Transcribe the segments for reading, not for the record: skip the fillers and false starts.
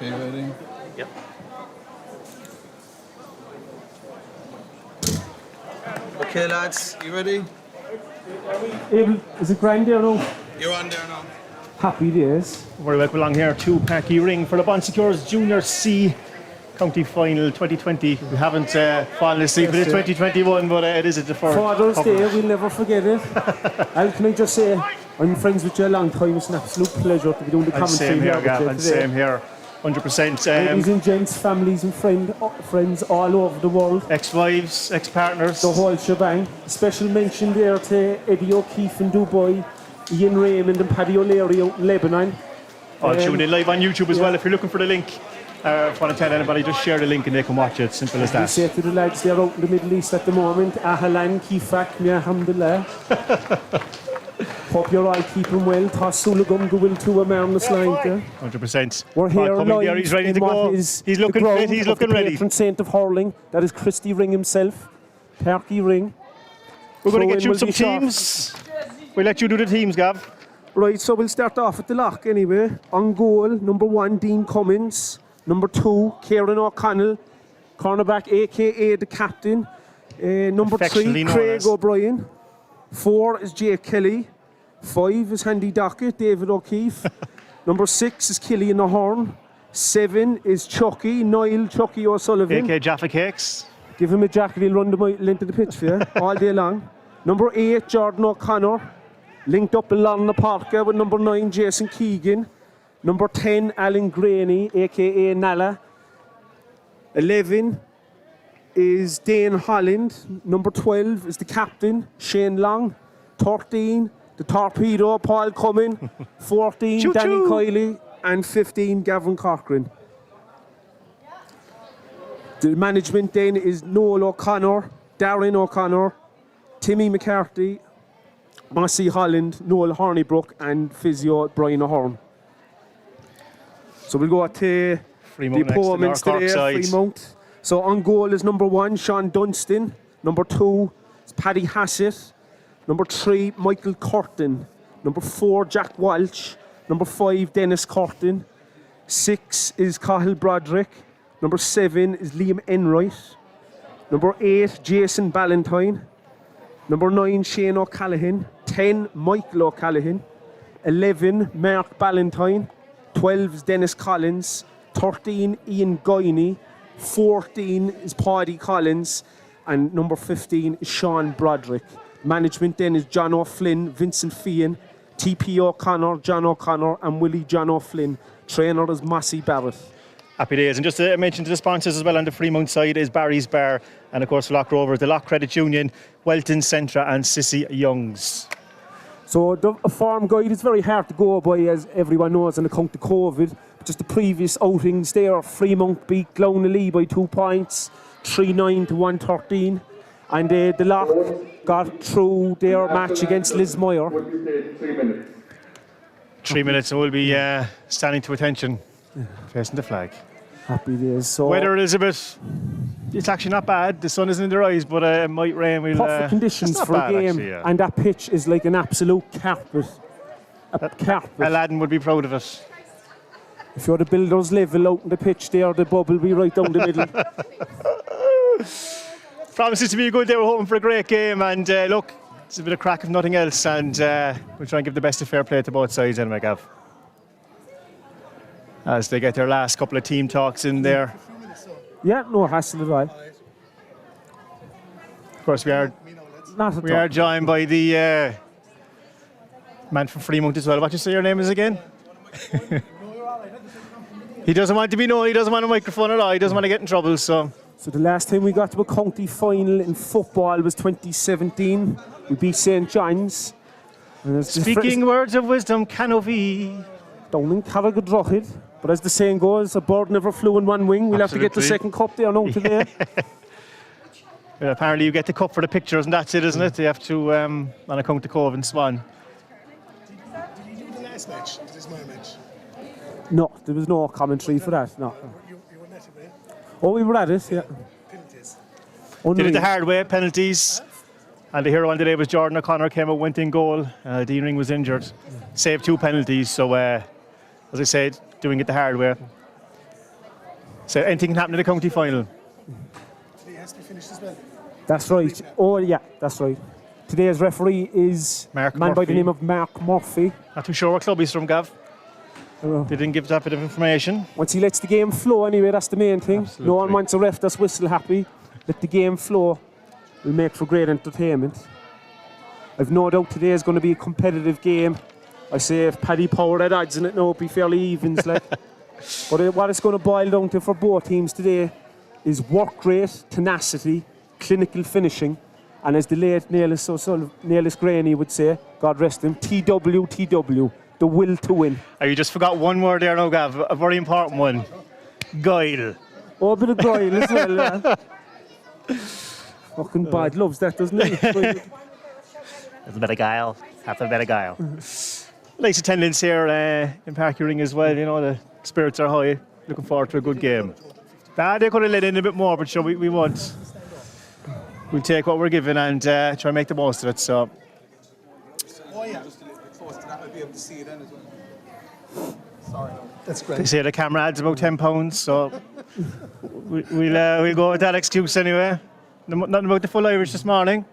Okay, ready? Yep. Okay, lads, you ready? Abel, is it grand there now? You're on there now. Happy days. Very welcome along here to Páirc Ring for the Bonsecures Junior C County Final 2020. We haven't fallen asleep with it 2021, but it is a deferred Father's cover. Day, we'll never forget it. And can I just say, I'm friends with you a long time. It's an absolute pleasure to be doing the And commentary same here, with Gav, you and today. same here. 100%. Ladies and gents, families and friends all over the world. Ex-wives, ex-partners. The whole shebang. Special mention there to Eddie O'Keefe in Dubai, Ian Raymond and Paddy O'Leary out in Lebanon. I'll tune in live on YouTube as well if you're looking for the link. If you want to tell anybody, just share the link and they can watch it. Simple as We that. say to the lads they're out in the Middle East at the moment, Ahlan, Kifak, Mi Alhamdulillah. Hope you're all keeping well. Tá Sulagum go will to a man the slide. 100%. We're here live there, he's ready in to what go. is He's the looking ground fit, he's of looking the ready. patron saint of hurling. That is Christy Ring himself. Páirc Ring. We're going to get Throw-in you some will be short. teams. We'll let you do the teams, Gav. Right, so we'll start off at the lock anyway. On goal, number 1, Dean Cummins. Number 2, Kieran O'Connell. Cornerback, a.k.a. the captain. Number 3, Affectionately known Craig as. O'Brien. 4 is Jake Kelly. 5 is Handy Dockett, David O'Keefe. Number 6 is Killian Ahern. 7 is Chucky, Niall Chucky O'Sullivan. AK Jaffa Cakes. Give him a jacket, he'll run the length of the pitch for you all day long. Number 8, Jordan O'Connor. Linked up along the Páirc with number 9, Jason Keegan. Number 10, Alan Graney, a.k.a. Nala. 11 is Dane Holland. Number 12 is the captain, Shane Long. 13, the torpedo, Paul Cumming. 14, Choo-choo. Danny Kiley. And 15, Gavin Cochran. The management then is Noel O'Connor, Darren O'Connor, Timmy McCarthy, Mossy Holland, Noel Hornibrook, and physio Brian Ahern. So we'll go to Freemount the next to opponents North Cork today. side. Freemount. So on goal is number 1, Sean Dunstan. Number 2 is Paddy Hassett. Number 3, Michael Curtin. Number 4, Jack Walsh. Number 5, Dennis Curtin. 6 is Cahill Broderick. Number 7 is Liam Enright. Number 8, Jason Ballantyne. Number 9, Shane O'Callaghan. 10, Michael O'Callaghan. 11, Mark Ballantyne. 12 is Dennis Collins. 13, Ian Guiney. 14 is Paddy Collins. And number 15 is Sean Broderick. Management then is John O'Flynn, Vincent Fian, TP O'Connor, John O'Connor, and Willie John O'Flynn. Trainer is Massey Barrett. Happy days. And just to mention to the sponsors as well on the Freemount side is Barry's Bar and of course for Lough Rovers, the Lough Credit Union, Welton Centra and Sissy Youngs. So the form guide is very hard to go by, as everyone knows, on account of COVID. Just the previous outings there, Freemount beat Lough by 2 points, 3-9 to 113. And the Lough got through their match against Lismore. 3 minutes and we'll be standing to attention, facing the flag. Happy days. So Weather, Elizabeth, it's actually not bad. The sun is in their eyes, but it might rain. perfect conditions it's not for bad, a game, actually, yeah. and that pitch is like an absolute carpet. A carpet. Aladdin would be proud of it. If you're the builder's level out in the pitch there, the bubble will be right down the middle. Promises to be a good day. We're hoping for a great game, and look, it's a bit of crack if nothing else, and we'll try and give the best of fair play to both sides anyway, Gav. As they get their last couple of team talks in there. Yeah, no hassle at all. Of course, we are Not at all. joined by the man from Freemount as well. What you say your name is again? He doesn't want to be known. He doesn't want a microphone at all. He doesn't want to get in trouble. So The last time we got to a county final in football was 2017. We beat St John's. And it's speaking words of wisdom, Canovi. down in Carrigadrochid. But as the saying goes, a bird never flew in one wing. We'll have to get the Absolutely. second cup there now today. Well, apparently you get the cup for the pictures and that's it, isn't it? They have to, on account of Cove and Swan. Did you do the last match? This my match? No, there was no commentary for that. No. You were net of it. Oh, we were at it, yeah. Penalties. Did it Unreal. the hard way, penalties. And the hero on the day was Jordan O'Connor, came out, went in goal. Dean Ring was injured. Saved 2 penalties, so as I said, doing it the hard way. So anything can happen in the county final. Today has to be finished as well. That's right. Oh, yeah, that's right. Today's referee is Mark a man by the Murphy. name of Mark Murphy. Not too sure what club he's from, Gav. Oh. They didn't give that bit of information. Once he lets the game flow, anyway, that's the main thing. Absolutely. No one wants a ref that's whistle happy. Let the game flow. Will make for great entertainment. I've no doubt today is going to be a competitive game. I say if Paddy Power had odds in it, no, it'll be fairly evens. Like. But what it's going to boil down to for both teams today is work rate, tenacity, clinical finishing, and as the late Nelis Graney would say, God rest him, TW, the will to win. You just forgot one word there now, Gav, a very important one. Guile. Oh, a bit of guile as well. Fucking bad loves that, doesn't he? There's a bit of guile. Half a bit of guile. Nice attendance here in Páirc Ring as well. You know, the spirits are high. Looking forward to a good game. They could have let in a bit more, but sure, we won't. We'll take what we're given and try and make the most of it. So. Oh yeah, just a little bit close to that. I'll be able to see it then as well. Sorry. That's They great. say the camera adds about £10, so we'll go with that excuse anyway. Nothing about the full Irish this morning.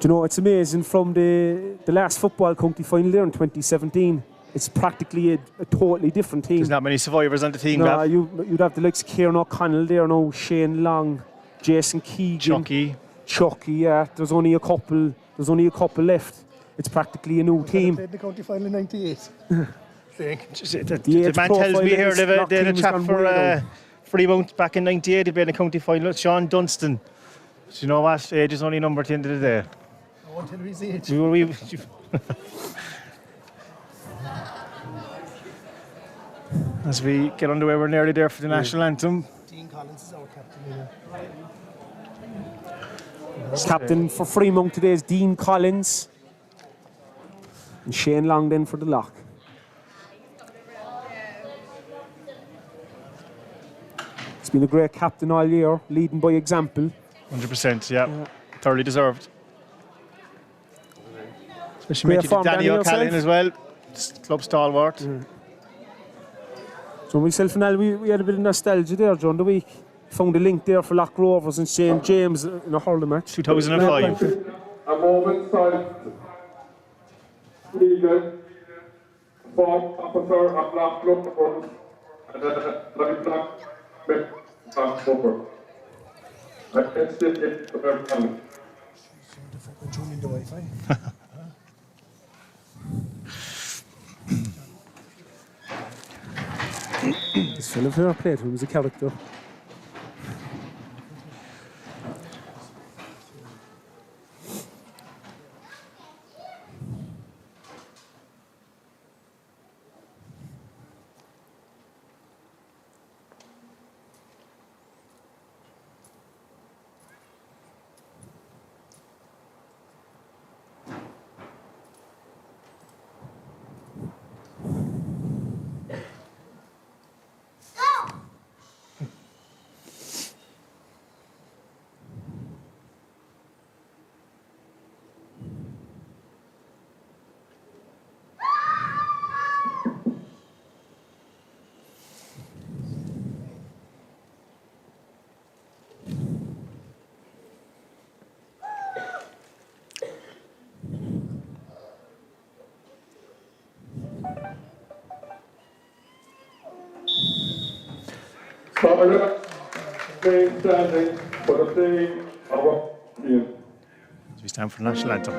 Do you know, it's amazing from the last football county final there in 2017. It's practically a totally different team. There's not many survivors on the team, No, Gav. you'd have the likes of Kieran O'Connell there now, Shane Long, Jason Keegan, Chucky. Yeah, there's only a couple left. It's practically a new They team. played the county final in '98. The man tells me here they had a chap for Freemount back in '98. He played in the county final. Sean Dunstan. Do you know what? Age is only a number at the end of the day. I won't tell you his age. As we get underway, we're nearly there for the national anthem. Dean Collins is our captain. Captain for Freemount today is Dean Collins. And Shane Long then for the Lough. He's been a great captain all year, leading by example. 100%, yeah. Thoroughly deserved. Especially Great mentioned form, Danny Danny, O'Callaghan yourself? as well. Club stalwart. So myself and Al, we had a bit of nostalgia there during the week. Found a link there for Lough Rovers and St James in a hurling match. 2005. A moment's silence. Legal. Form officer of Lough Rovers and light black back over. I can still get the very family. Tune in the Wi-Fi. This fella here played who was a character. Sorry, stay standing for the sake of our team. As we stand for the national anthem.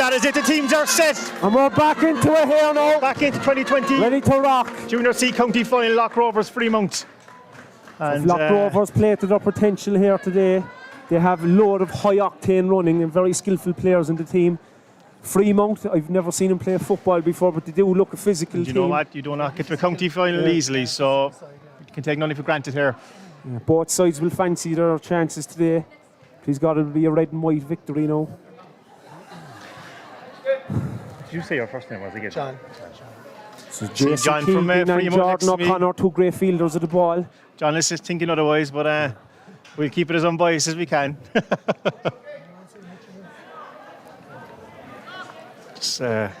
that is it. The teams are set. And we're back into it here now. Back into 2020. Ready to rock. Junior C County Final, Lough Rovers, Freemount. And Lough Rovers play to their potential here today. They have a load of high octane running and very skillful players in the team. Freemount, I've never seen them play football before, but they do look a physical team. You know what? You do not get to a county final easily, so you can take nothing for granted here. Yeah, both sides will fancy their chances today. Please God, it'll be a red and white victory now. Did you say your first name was again? John. So Jason John from Keegan and Freemount Jordan O'Connor, two great fielders of the ball. John is just thinking otherwise, but we'll keep it as unbiased as we can. As I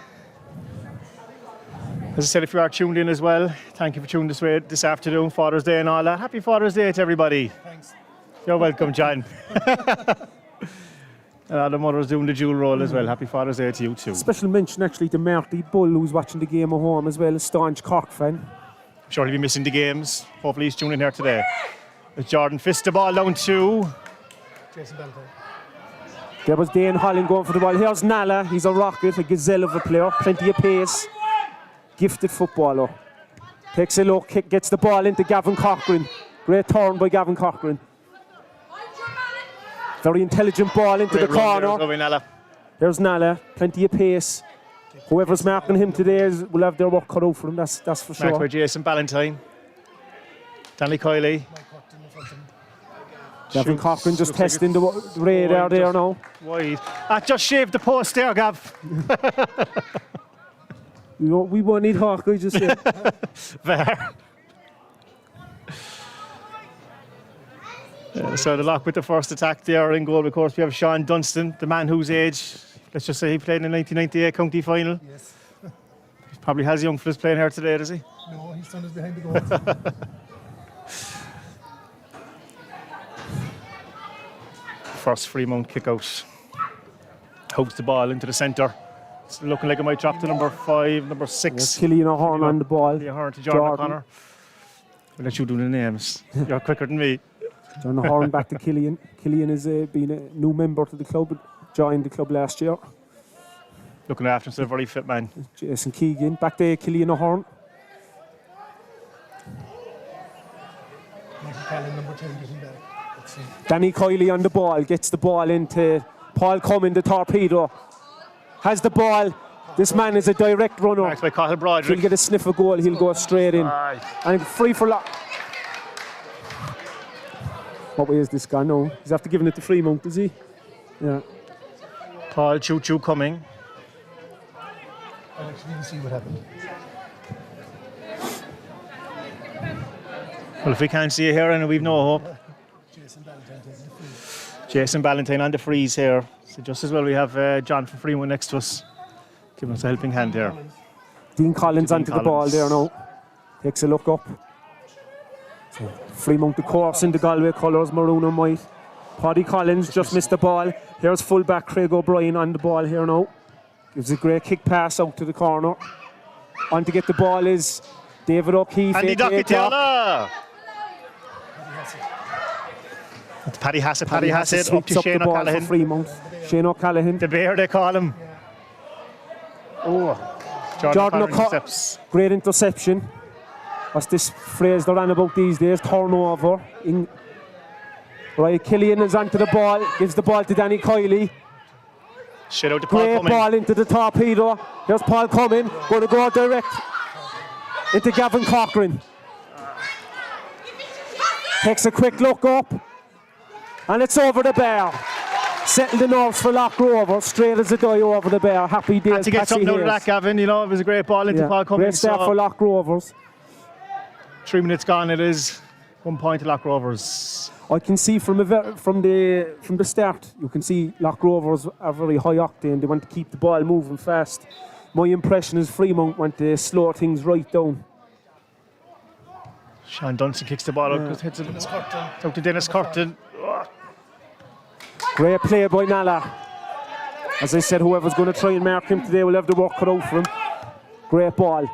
said, if you are tuned in as well, thank you for tuning this afternoon, Father's Day and all that. Happy Father's Day to everybody. Thanks. You're welcome, John. And all the mothers doing the dual role as well. Happy Father's Day to you too. Special mention actually to Marty Bull, who's watching the game at home as well, a staunch Cork fan. I'm sure he'll be missing the games. Hopefully he's tuning in here today. As Jordan fists the ball down to Jason Ballinlough. There was Dane Holland going for the ball. Here's Nala, he's a rocket, a gazelle of a player, plenty of pace. Gifted footballer. Takes a look, gets the ball into Gavin Cochran. Great turn by Gavin Cochran. Very intelligent ball into the corner. There's Nala, plenty of pace. Whoever's marking him today will have their work cut out for him, that's for sure. Marked by Jason Ballantyne. Danny Kiley. Gavin Cochran just testing the radar there now. Wide. Just shaved the post there, Gav. We won't need Hawkeye just yet. There. So the Lough with the first attack there in goal. Of course, we have Sean Dunstan, the man whose age, let's just say he played in the 1998 county final. Yes. He probably has young fellas playing here today, does he? No, his son is behind the goal. First Freemount kick out. Hooks the ball into the centre. It's looking like it might drop to number 5, number 6. Killian O'Hearn on the ball. Killian O'Hearn to Jordan O'Connor. I'll let you do the names. You're quicker than me. Jordan O'Hearn back to Killian. Killian has been a new member to the club, joined the club last year. Looking after himself, very fit man. Jason Keegan, back to Killian O'Hearn. Michael Callan, number 10, getting back. Danny Kiley on the ball, gets the ball into Paul Cumming, the torpedo. Has the ball. This man is a direct runner. Marked by Cathal Broderick. He'll get a sniff of goal, he'll go straight in. And free for Lough. What way is this guy? No, he's after giving it to Freemount, does he? Yeah. Paul Choo Choo coming. I actually didn't see what happened. Well, if we can't see it here, and we've no hope. Jason Ballantyne taking the free. Jason Ballantyne on the freeze here. So just as well we have John from Freemount next to us. Giving us a helping hand there. Dean Collins onto the ball there now. Takes a look up. So Freemount, the course in the Galway colours, maroon and white. Paddy Collins just missed the ball. Here's fullback Craig O'Brien on the ball here now. Gives a great kick pass out to the corner. On to get the ball is David O'Keefe. Andy Docketiala. It's Paddy Hassett up to Shane O'Callaghan. Freemount. Shane O'Callaghan. The bear they call him. Oh, Jordan O'Connor. Great interception. What's this phrase they're on about these days? Turnover. Right, Killian is onto the ball. Gives the ball to Danny Kiley. Shit out to Paul Great Cumming. ball into the torpedo. Here's Paul Cumming. Going to go direct into Gavin Cochran. Takes a quick look up. And it's over the bar. Settled the nerves for Lough Rovers. Straight as a die over the bar. Happy days. Had to get something out of that, Gavin. You know, it was a great ball into Paul Cumming. Great start for Lough Rovers. 3 minutes gone. It is 1 point to Lough Rovers. I can see from the start, you can see Lough Rovers are very high octane. They want to keep the ball moving fast. My impression is Freemount want to slow things right down. Sean Dunstan kicks the ball out. Hits it out to Dennis Curtin. Great play by Nala. As I said, whoever's going to try and mark him today will have the work cut out for him. Great ball.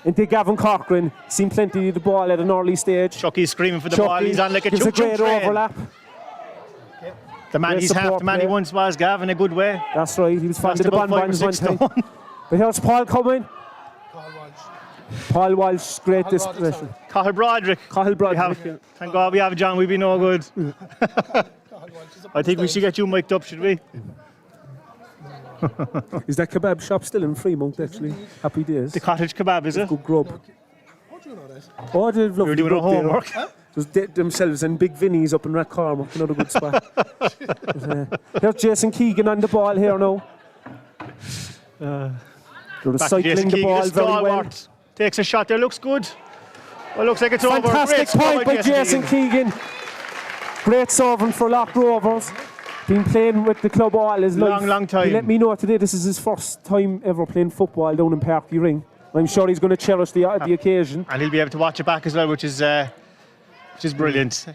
Into Gavin Cochran. Seen plenty of the ball at an early stage. Chucky's screaming for the ball. He's on like a choo-choo train. Gives a great overlap. The man, Great he's half support the man he play. once was, Gav, in a good way. That's right. He was fond of Lost the about 5 or bonbons one 6 time. stone. But here's Paul coming. Paul Walsh. Paul Walsh, great Paul disposition. Cathal Broderick. Cathal We Broderick. have, thank God we have John, we'd be no good. Paul Walsh is up I on think the we should stage. get you mic'd up, should we? Is that kebab shop still in Freemount, actually? Happy days. The cottage kebab, is it? Good grub. How do you know that? Oh, they've We were lovely doing our grub there. homework. Just did themselves in Big Vinny's up in Rathcormac, another good spot. Here's Jason Keegan on the ball here now. They're Back to Jason recycling the Keegan, ball the very well. stalwart. Takes a shot there, looks good. Well, looks like it's over. Fantastic Great score point by Jason Keegan. Great serving for Lough Rovers. Been playing with the club all his life. Long time. He let me know today this is his first time ever playing football down in Páirc Rinn. I'm sure he's going to cherish the occasion. And he'll be able to watch it back as well, which is brilliant.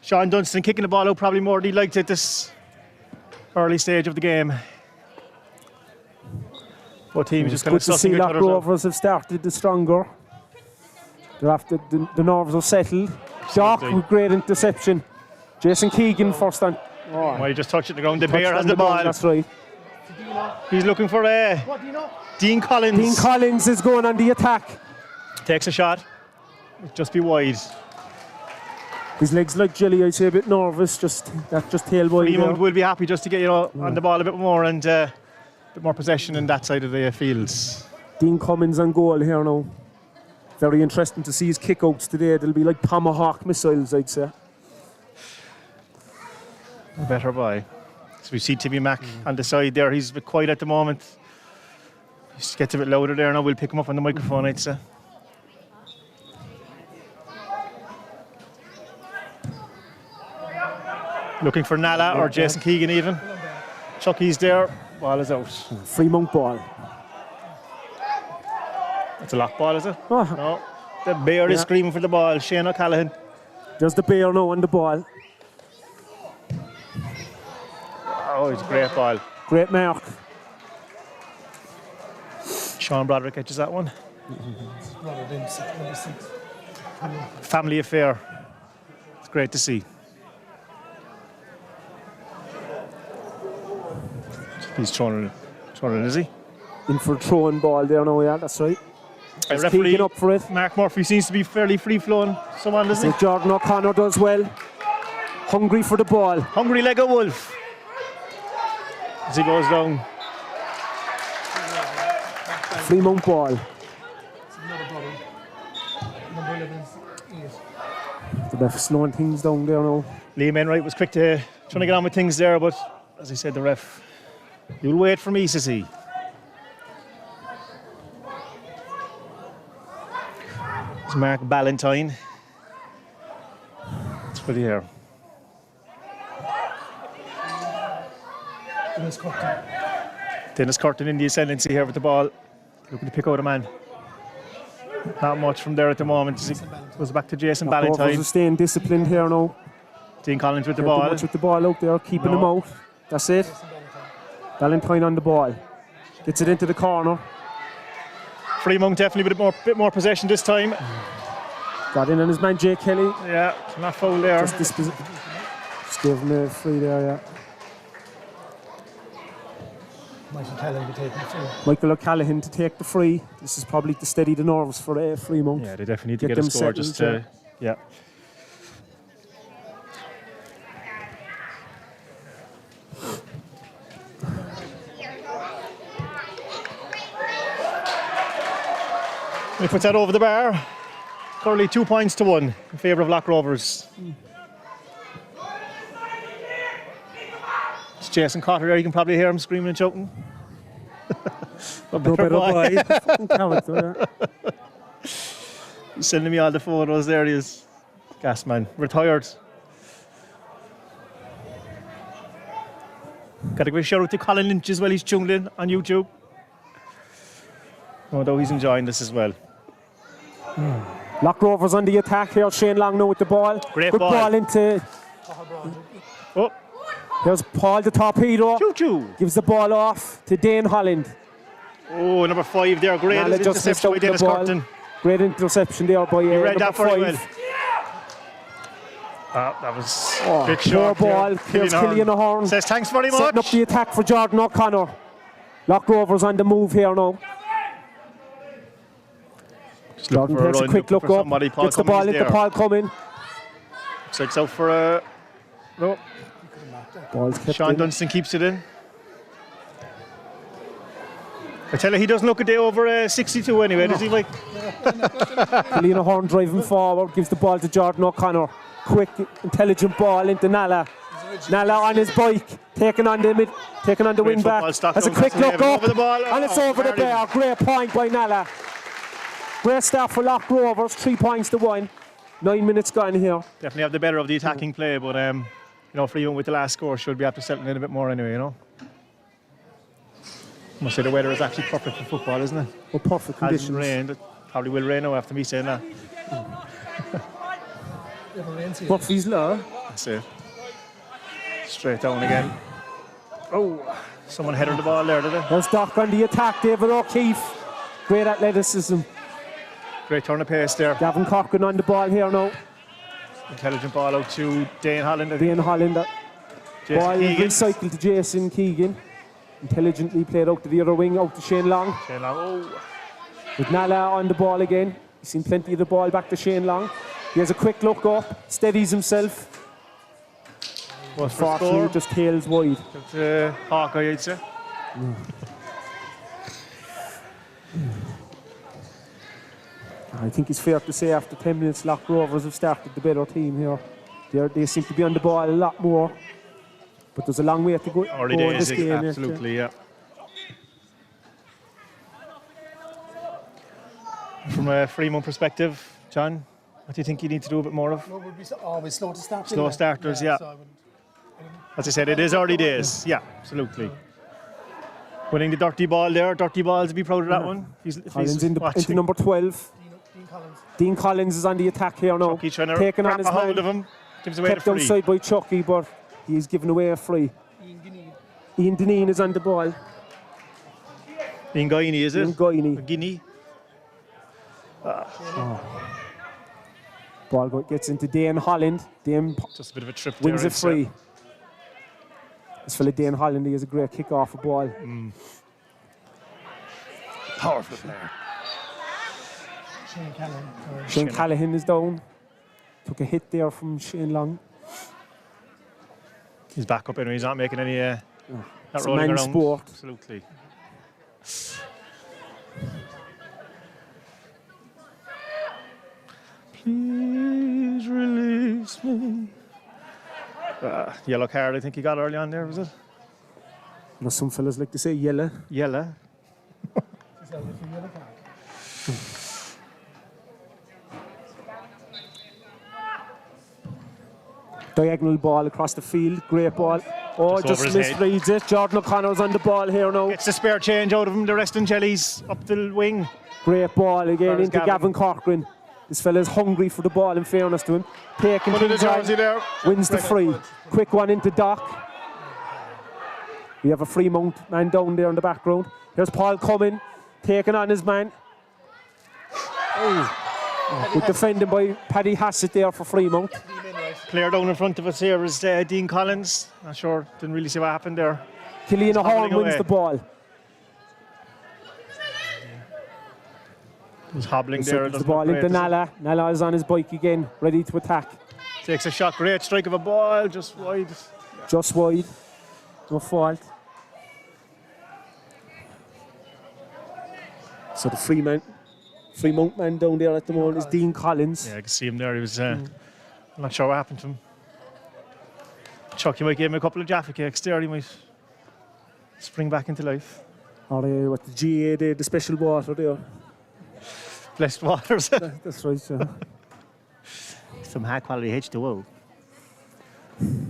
Sean Dunstan kicking the ball out probably more than he liked at this early stage of the game. Both teams just kind Good of to see sussing each Lough other out. Rovers have started the stronger. They're after the nerves are settled. Doc with great interception. Jason Keegan first on. Well, he just touched it on the ground. The Bear has the ball. That's right. He's looking for Dean Collins. Dean Collins is going on the attack. Takes a shot. Just be wide. His legs like jelly, I'd say a bit nervous, just tail wide there. Freemount will be happy just to get on the ball a bit more and a bit more possession in that side of the fields. Dean Cummins on goal here now. Very interesting to see his kickouts today. They'll be like tomahawk missiles, I'd say. A better boy. So we see Timmy Mack on the side there. He's a bit quiet at the moment. He just gets a bit louder there now. We'll pick him up on the microphone, I'd say. Looking for Nala or Jason Keegan even. Chucky's there. Ball is out. Freemount ball. That's a lock ball, is it? Oh, No. The Bear is screaming for the ball. Shane O'Callaghan. there's the Bear now on the ball. Oh, it's a great ball. Great mark. Sean Broderick catches that one. Rather than number 6. Family affair. It's great to see. He's throwing it, is he? In for a throwing ball there now, yeah, that's right. The He's referee, Keegan up for it. Mark Murphy, seems to be fairly free-flowing. Someone, doesn't So he? Jordan O'Connor does well. Hungry for the ball. Hungry like a wolf. As he goes down. Freemount ball. Another brother. Number 11's 8. The ref slowing things down there now. Liam Enright was quick to trying to get on with things there, but as I said, the ref, you'll wait for me, says he. It's Mark Ballantyne. It's pretty here. Dennis Curtin in the ascendancy here with the ball. Looking to pick out a man. Not much from there at the moment. As he goes back to Jason Rovers Ballantyne. are staying disciplined here now. Dean Collins with the Careful ball. much with the ball out there, keeping No. him out. That's it. Ballantyne on the ball. Gets it into the corner. Freemount definitely with a bit more possession this time. Got in on his man Jay Kelly. Yeah, not foul there. Just gave him a free there, yeah. Michael Callan to take the free. Michael O'Callaghan to take the free. This is probably to steady the nerves for Freemount. Yeah, they definitely need to Get get a them score settled, just to, yeah. He puts that over the bar. Currently 2 points to 1 in favour of Lough Rovers. It's Jason Cotter there. You can probably hear him screaming and shouting. No better boy. Fucking character, yeah. He's sending me all the photos. There he is. Gas man. Retired. Got to give a shout out to Colin Lynch as well. He's tuned in on YouTube. Although he's enjoying this as well. Lough Rovers on the attack here. Shane Long now with the ball. Great Good ball. ball into. Oh, Here's Paul the torpedo. choo-choo. Gives the ball off to Dane Holland. Oh, number 5 there. Great Nala just missed interception out by the Dennis ball. Curtin. Great interception there by He read number that very 5. well. That was poor bit short. ball. Here's Killian Ahern. Says thanks very much. Setting up the attack for Jordan O'Connor. Lough Rovers on the move here now. Jordan takes a quick look up. Gets the ball into Paul Cumming. Looks like it's out for a... No. Ball's kept Sean in. Dunstan keeps it in. I tell you, he doesn't look a day over 62 anyway, does he, Mike? Killian Ahern driving forward, gives the ball to Jordan O'Connor. Quick, intelligent ball into Nala. Nala on his bike, taking on the wing back. Has a quick look up, and it's over the bar. Great point by Nala. Great start for Lough Rovers, 3 points to 1. 9 minutes gone here. Definitely have the better of the attacking play, but you know, Freemount with the last score should be able to settle in a bit more anyway, you know. I must say the weather is actually perfect for football, isn't it? Well, perfect conditions. Hasn't rained. It probably will rain now after me saying that. Murphy's Law. That's it. Straight down again. Oh, someone headed the ball there, did they? There's Doc on the attack, David O'Keefe. Great athleticism. Great turn of pace there. Gavin Corcoran on the ball here now. Intelligent ball out to Dane Holland. Dane Holland. Ball Keegan. recycled to Jason Keegan. Intelligently played out to the other wing, out to Shane Long. Shane Long, oh. With Nala on the ball again. He's seen plenty of the ball back to Shane Long. He has a quick look up, steadies himself. What's for Unfortunately, score? just tails wide. Hawkeye, I'd say. I think it's fair to say after 10 minutes, Lough Rovers have started the better team here. They seem to be on the ball a lot more. But there's a long way to go, Early in days, this game. absolutely, yeah. From a Freemount perspective, John, what do you think you need to do a bit more of? No, would be always slow to start. Slow starters, yeah. So I wouldn't- As I said, it is early days. Yeah, absolutely. Winning the dirty ball there. Dirty balls, be proud of that one. Collins into number 12. Dean Collins. Dean Collins is on the attack here now. Chucky trying to taking on grab his a hold man. of him. Gives away the Kept free. outside by Chucky, but he's given away a free. Ian Guinea. Ian Dineen is on the ball. Ian Guiney, is it? Ian Guiney. Guinea. Ball gets into Dane Holland. Dane Just a bit of a trip there. wins it free. This fella Dane Holland, he has a great kick off a ball. Powerful player. Shane Callan. Shane Callahan is down. Took a hit there from Shane Long. He's back up anyway. He's not making any. Not It's a rolling man's around. sport. Absolutely. Please release me. Yellow card, I think he got early on there, was it? You know, some fellas like to say yellow. Yellow. He's out for yellow card. Diagonal ball across the field. Great ball. Oh, Just just over his head. misreads it. Jordan O'Connor's on the ball here now. Gets the spare change out of him. The resting jellies up the wing. Great ball again Where's into Gavin? Gavin Corcoran. This fella's hungry for the ball, in fairness to him. Taking Put in the things on, jersey there. wins the free. Quick one into Doc. We have a Freemount man down there in the background. Here's Paul Cumming, taking on his man. Good defending by Paddy Hassett there for Freemount. Player down in front of us here is Dean Collins. Not sure. Didn't really see what happened there. Killian He's Ahern hobbling wins away. the ball. He's hobbling there. Settles the Doesn't ball look into great, does it? Nala. Nala is on his bike again, ready to attack. Takes a shot. Great strike of a ball. Just wide. Just wide. No fault. So the Freemount man down there at the moment is Dean Collins. Yeah, I can see him there. He was. I'm not sure what happened to him. Chucky might give him a couple of Jaffa cakes there. He might spring back into life. Or what the GA there, the special water there. Blessed waters. That's right, sir. Some high quality H2O.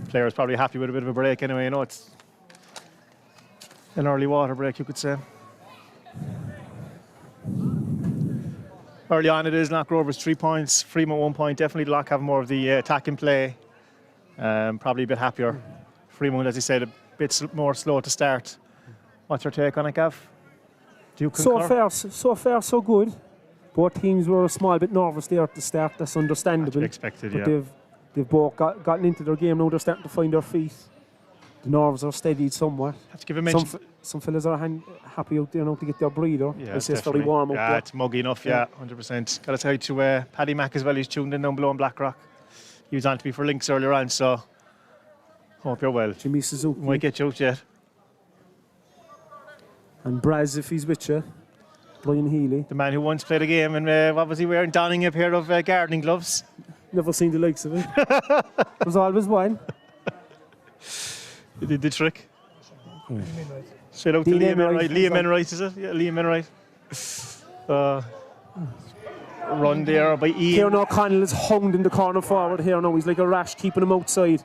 Player's probably happy with a bit of a break anyway. You know, it's an early water break, you could say. Early on it is Lough Rovers 3 points, Freemount 1 point. Definitely Lough have more of the attack in play. Probably a bit happier. Freemount, as you said, a bit more slow to start. What's your take on it, Gav? Do you concur? So far, so good. Both teams were a small bit nervous there at the start. That's understandable. Expected, But yeah. they've They've both gotten into their game now. They're starting to find their feet. The nerves are steadied somewhat. Have to give a mention. Some fellas are happy out there now to get their breather. Yeah, It's very warm out there. Yeah, it's muggy enough, 100%. Got to say to Paddy Mack as well, he's tuned in down below in Blackrock. He was on to me for links earlier on, so hope you're well. Jimmy Suzuki. Might get you out yet. And Braz, if he's with you. Brian Healy. The man who once played a game and what was he wearing? Donning a pair of gardening gloves. Never seen the likes of it. There's always one. He did the trick. Straight out to Liam Enright. Liam Enright, is it? Yeah, Liam Enright. Run there by Ian. Kieran O'Connell is hung in the corner forward here now. He's like a rash, keeping him outside.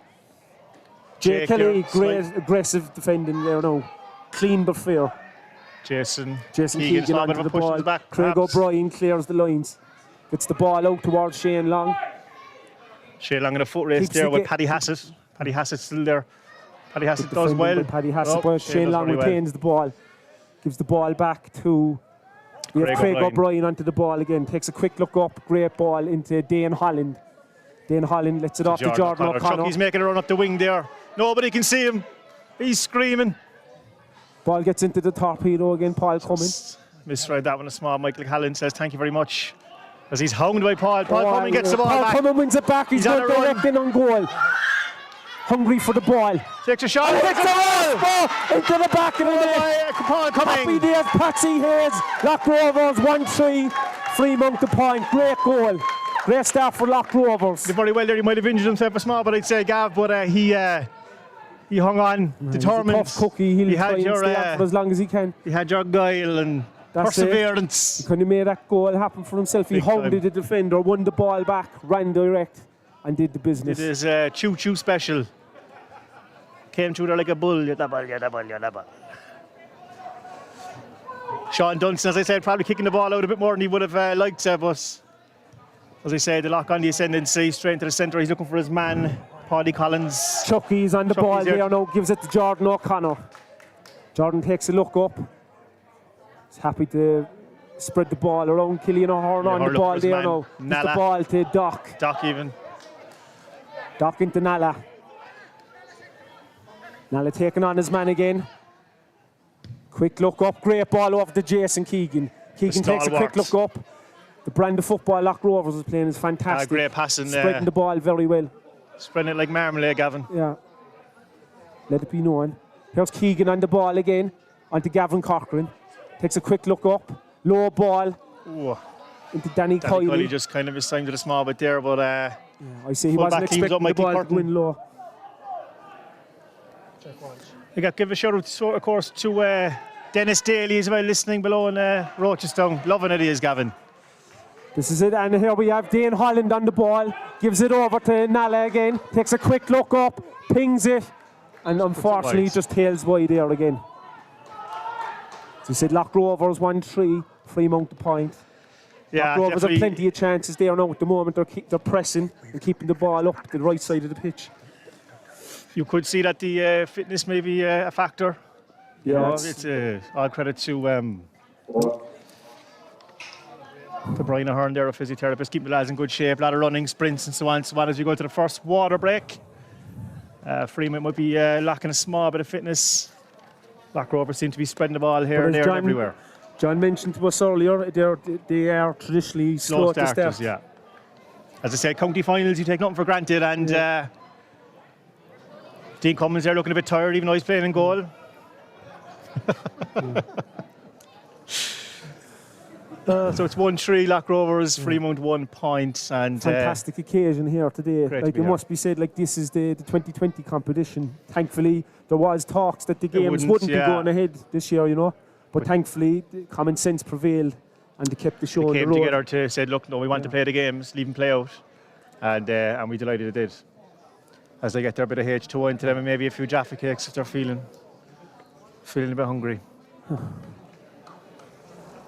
Jay Kelly, great aggressive defending there now. Clean but fair. Jason Keegan onto the ball. Back, Craig O'Brien clears the lines. Gets the ball out towards Shane Long. Shane Long in a foot race there with Paddy Hassett. Paddy Hassett's still there. Paddy Hassett does well. Paddy Hassett, but Shane Long retains the ball. Gives the ball back to Craig O'Brien onto the ball again. Takes a quick look up. Great ball into Dane Holland. Dane Holland lets it off to Jordan O'Connor. He's making a run up the wing there. Nobody can see him. He's screaming. Ball gets into the torpedo again. Paul Cummins. Misread that one a small. Michael Hallen says thank you very much. As he's hounded by Paul. Paul Cummins gets the ball back. Paul Cummins wins it back. He's not directing on goal. Hungry for the ball. Takes a shot. Takes the ball into the back of the net. Paul Cummins. Happy days. Patsy Hayes. Lough Rovers 1-3. Freemount the point. Great goal. Great start for Lough Rovers. Did very well there. He might have injured himself a small, but I'd say Gav. But he hung on, determined. He's a tough cookie. He'll try and stay out for as long as he can. He had your guile and perseverance. He kind of made that goal happen for himself. He hounded the defender, won the ball back, ran direct, and did the business. It is a choo-choo special. Came through there like a bull. You're the ball, you're the ball, you're the ball. Sean Dunstan, as I said, probably kicking the ball out a bit more than he would have liked to, but as I said, the Lough on the ascendancy, straight into the centre. He's looking for his man, Paddy Collins. Chucky's on the ball there now, gives it to Jordan O'Connor. Jordan takes a look up. He's happy to spread the ball around. Killian O'Hearn on the ball there now. Gives the ball to Doc. Doc even. Doc into Nala. Nala taking on his man again. Quick look up, great ball over to Jason Keegan. Keegan takes a quick look up. The brand of football Lough Rovers is playing is fantastic. Great passing there. Spreading the ball very well. Spreading it like marmalade, Gavin. Yeah. Let it be known. Here's Keegan on the ball again. Onto Gavin Corcoran. Takes a quick look up. Low ball. Ooh. Into Danny Kiley. Just kind of assigned it a small bit there, but I see he wasn't expecting the ball to win low. I got to give a shout out, of course, to Dennis Daly as well, listening below in Rochestown. Loving it, he is, Gavin. This is it, and here we have Dane Holland on the ball. Gives it over to Nala again. Takes a quick look up, pings it, and unfortunately just tails wide there again. So he said Lough Rovers 1-3, Freemount the point. Yeah, Lough Rovers have plenty of chances there now at the moment. They're pressing and keeping the ball up the right side of the pitch. You could see that the fitness may be a factor. Yeah, it's all credit to Brian Ahern there, a physiotherapist, keeping the lads in good shape. A lot of running, sprints, and so on as we go to the first water break. Freemount might be lacking a small bit of fitness. Lough Rovers seem to be spreading the ball here and there and everywhere. John mentioned to us earlier, they are traditionally slow to start. Yeah. As I said, county finals, you take nothing for granted, and Dean Cummins there looking a bit tired, even though he's playing in goal. So it's 1-3, Lough Rovers, Freemount 1 point. And fantastic occasion here today. Like it must be said, like this is the 2020 competition. Thankfully, there was talks that the games wouldn't be going ahead this year, you know. But thankfully, common sense prevailed, and they kept the show on the road. They came together to say, look, no, we want to play the games, leave them play out, and we delighted it did. As they get their bit of H2O into them, and maybe a few Jaffa cakes if they're feeling a bit hungry.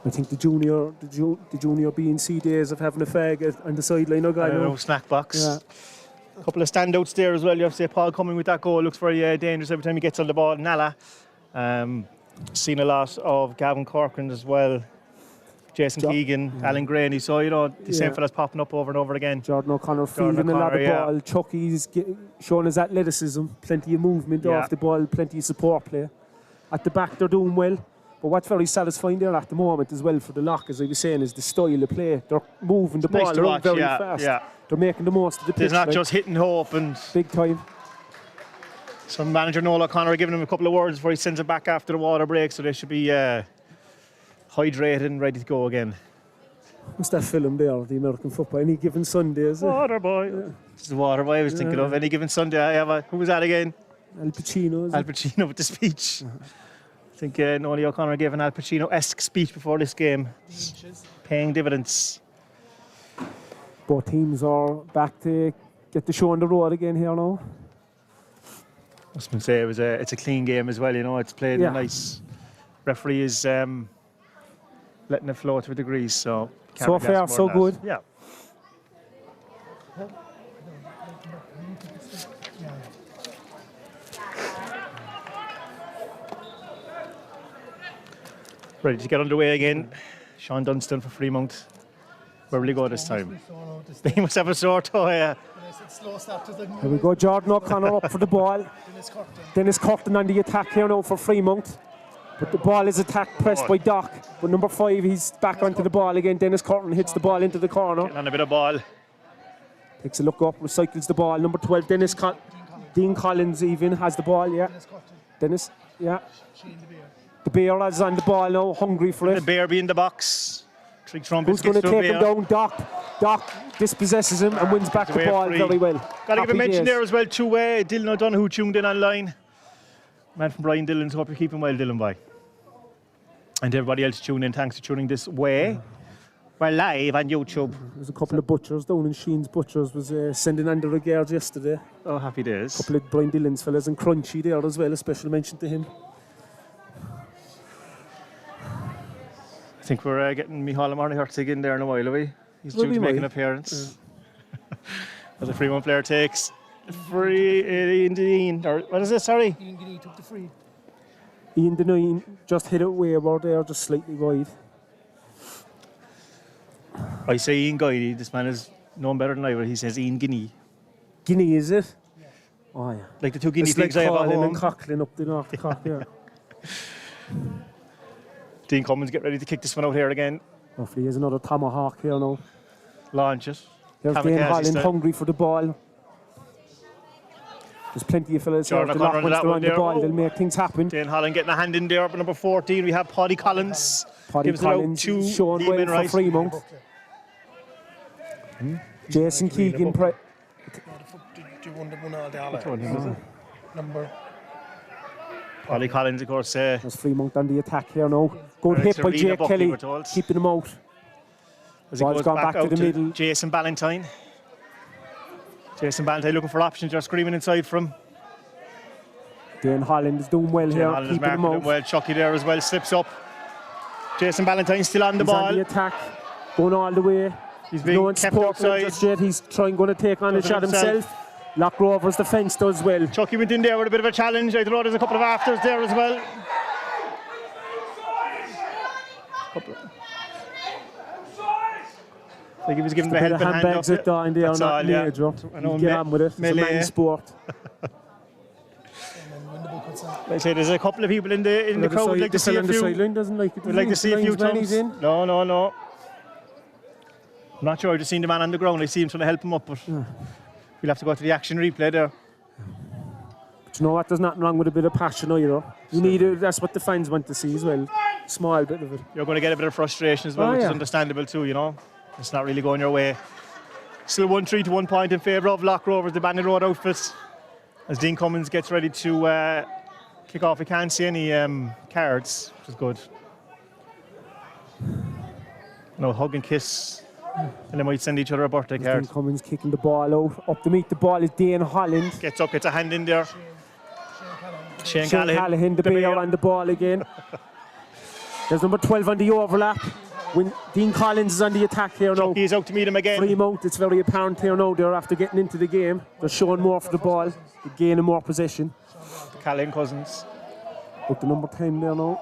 I think the junior B and C days of having a fag on the sideline. Snack box. Yeah. A couple of standouts there as well. You have to say Paul coming with that goal looks very dangerous every time he gets on the ball. Nala. Seen a lot of Gavin Corcoran as well. Jason Keegan, Alan Graney. So, you know, the same Yeah. fellas popping up over and over again. Jordan O'Connor fielding a lot O'Connor, of yeah. ball. Chucky's showing his athleticism, plenty of movement Yeah. off the ball, plenty of support play. At the back, they're doing well. But what's very satisfying there at the moment as well for the Lough, as I was saying, is the style of play. They're moving the Nice ball to around watch, very yeah, fast. yeah. They're making the most of the pitch. There's not like, just hit and hope, and big time. some manager Noel O'Connor giving him a couple of words before he sends it back after the water break, so they should be hydrated and ready to go again. What's that film there, the American football? Any given Sunday, is it? Water boy. It's the water boy I was thinking of. Any given Sunday, I have who was that again? Al Pacino, is Al it? Pacino with the speech. I think Noel O'Connor gave an Al Pacino-esque speech before this game, paying dividends. Both teams are back to get the show on the road again here now. I was going to say it's a clean game as well. You know, it's played Yeah. nice. Referee is letting it flow to a degree, so can't So really ask far, more so than that. good. Yeah. Ready to get underway again. Sean Dunstan for Freemount. Where will he go this time? He must have a sore toe, yeah. Slow start to the Here we go, Jordan O'Connor up for the ball. Dennis Curtin on the attack here now for Freemount. But the ball is attacked, pressed by Doc. But number 5, he's back onto the ball again. Dennis Curtin hits the ball into the corner. Getting on a bit of ball. Takes a look up, recycles the ball. Number 12, Dean Collins even has the ball, yeah. Dennis, yeah. The Bear is on the ball now, hungry for The it. bear be in the box. Trick Who's going to take him down? Doc dispossesses him and wins back the away ball free. very well. Got to give a Happy mention days. there as well to Dylan O'Donoghue tuned in online. Man from Brian Dillon, so hope you're keeping well, Dylan, boy. And everybody else tuning in, thanks for tuning this way. We're live on YouTube. There's a couple of butchers down in Sheen's Butchers was sending on the regards yesterday. Oh, happy days. Couple of Brian Dillon's fellas and Crunchy there as well, a special mention to him. I think we're getting Micheál Marnie in there in a while, are we? He's Will due we to make an might? appearance. As a Freemount player takes free Dean, or what is this, sorry? Ian Guinea took the free. Ian Denine just hit it wayward there, just slightly wide. I say Ian Guiney, this man is known better than I, but he says Ian Guinea. Guinea, is it? Oh, yeah. Like the two guinea It's like pigs I have at Colin home. and Coughlin up the North Cork, yeah. Dean Cummins get ready to kick this one out here again. Hopefully, here's another tomahawk here now. Launch it. There's Kamikaze Dane Holland style. hungry for the ball. There's plenty of fellas here. Jordan The Lough, O'Connor once that they're one on the there. ball, Oh. they'll make things happen. Dane Holland getting a hand in there. Up at number 14, we have Paddy Collins. Paddy Gives it out Collins to showing Lee well for Wainwright. Freemount. Jason Keegan, Do you want the one all day? Number. Paddy Collins, of course. there's Freemount on the attack here now. Good It's hit by Arena Jake Buckley, Kelly, we're told. keeping him out. As he Ball's goes gone back to out the middle. Jason Ballantyne. Jason Ballantyne looking for options. They're screaming inside from. Dane Holland is doing well Dane here, Holland is keeping him marking out. him well. Chucky there as well, slips up. Jason Ballantyne still on the He's ball. on the attack, going all the way. He's being No one kept supporting him outside. just yet. He's going to take on a Does it shot himself. Lough Rovers defence does well. Chucky went in there with a bit of a challenge. I thought there's a couple of afters there as well. I think he was giving him a Bit of helping hand up. handbags at down there, That's not all, yeah. major. I know, You get on with it. It's a melee. man's sport. Like I say, there's a couple of people in the crowd would like to see a on the few. sideline doesn't like it. We'd like to see a few times. times. In. No. I'm not sure. I just seen the man on the ground. I see him trying to help him up, but we'll have to go to the action replay there. But you know what? There's nothing wrong with a bit of passion either. You need it. That's what the fans want to see as well. Small bit of it. You're going to get a bit of frustration as well, which is understandable too, you know. It's not really going your way. Still 1-3 to 1 point in favour of Lough Rovers, the Bandit Road outfits. As Dean Cummins gets ready to kick off. We can't see any cards, which is good. No hug and kiss. And they might send each other a birthday Dean card. Cummins kicking the ball out. Up to meet the ball is Dane Holland. Gets up, gets a hand in there. Shane Shane Callahan, the bear on the ball again. There's number 12 on the overlap. When Dean Collins is on the attack here now. He's out to meet him again. Freemount, it's very apparent here now. They're after getting into the game. They're showing more for the ball. They're gaining more possession. Callahan Cousins. Up to number 10 there now.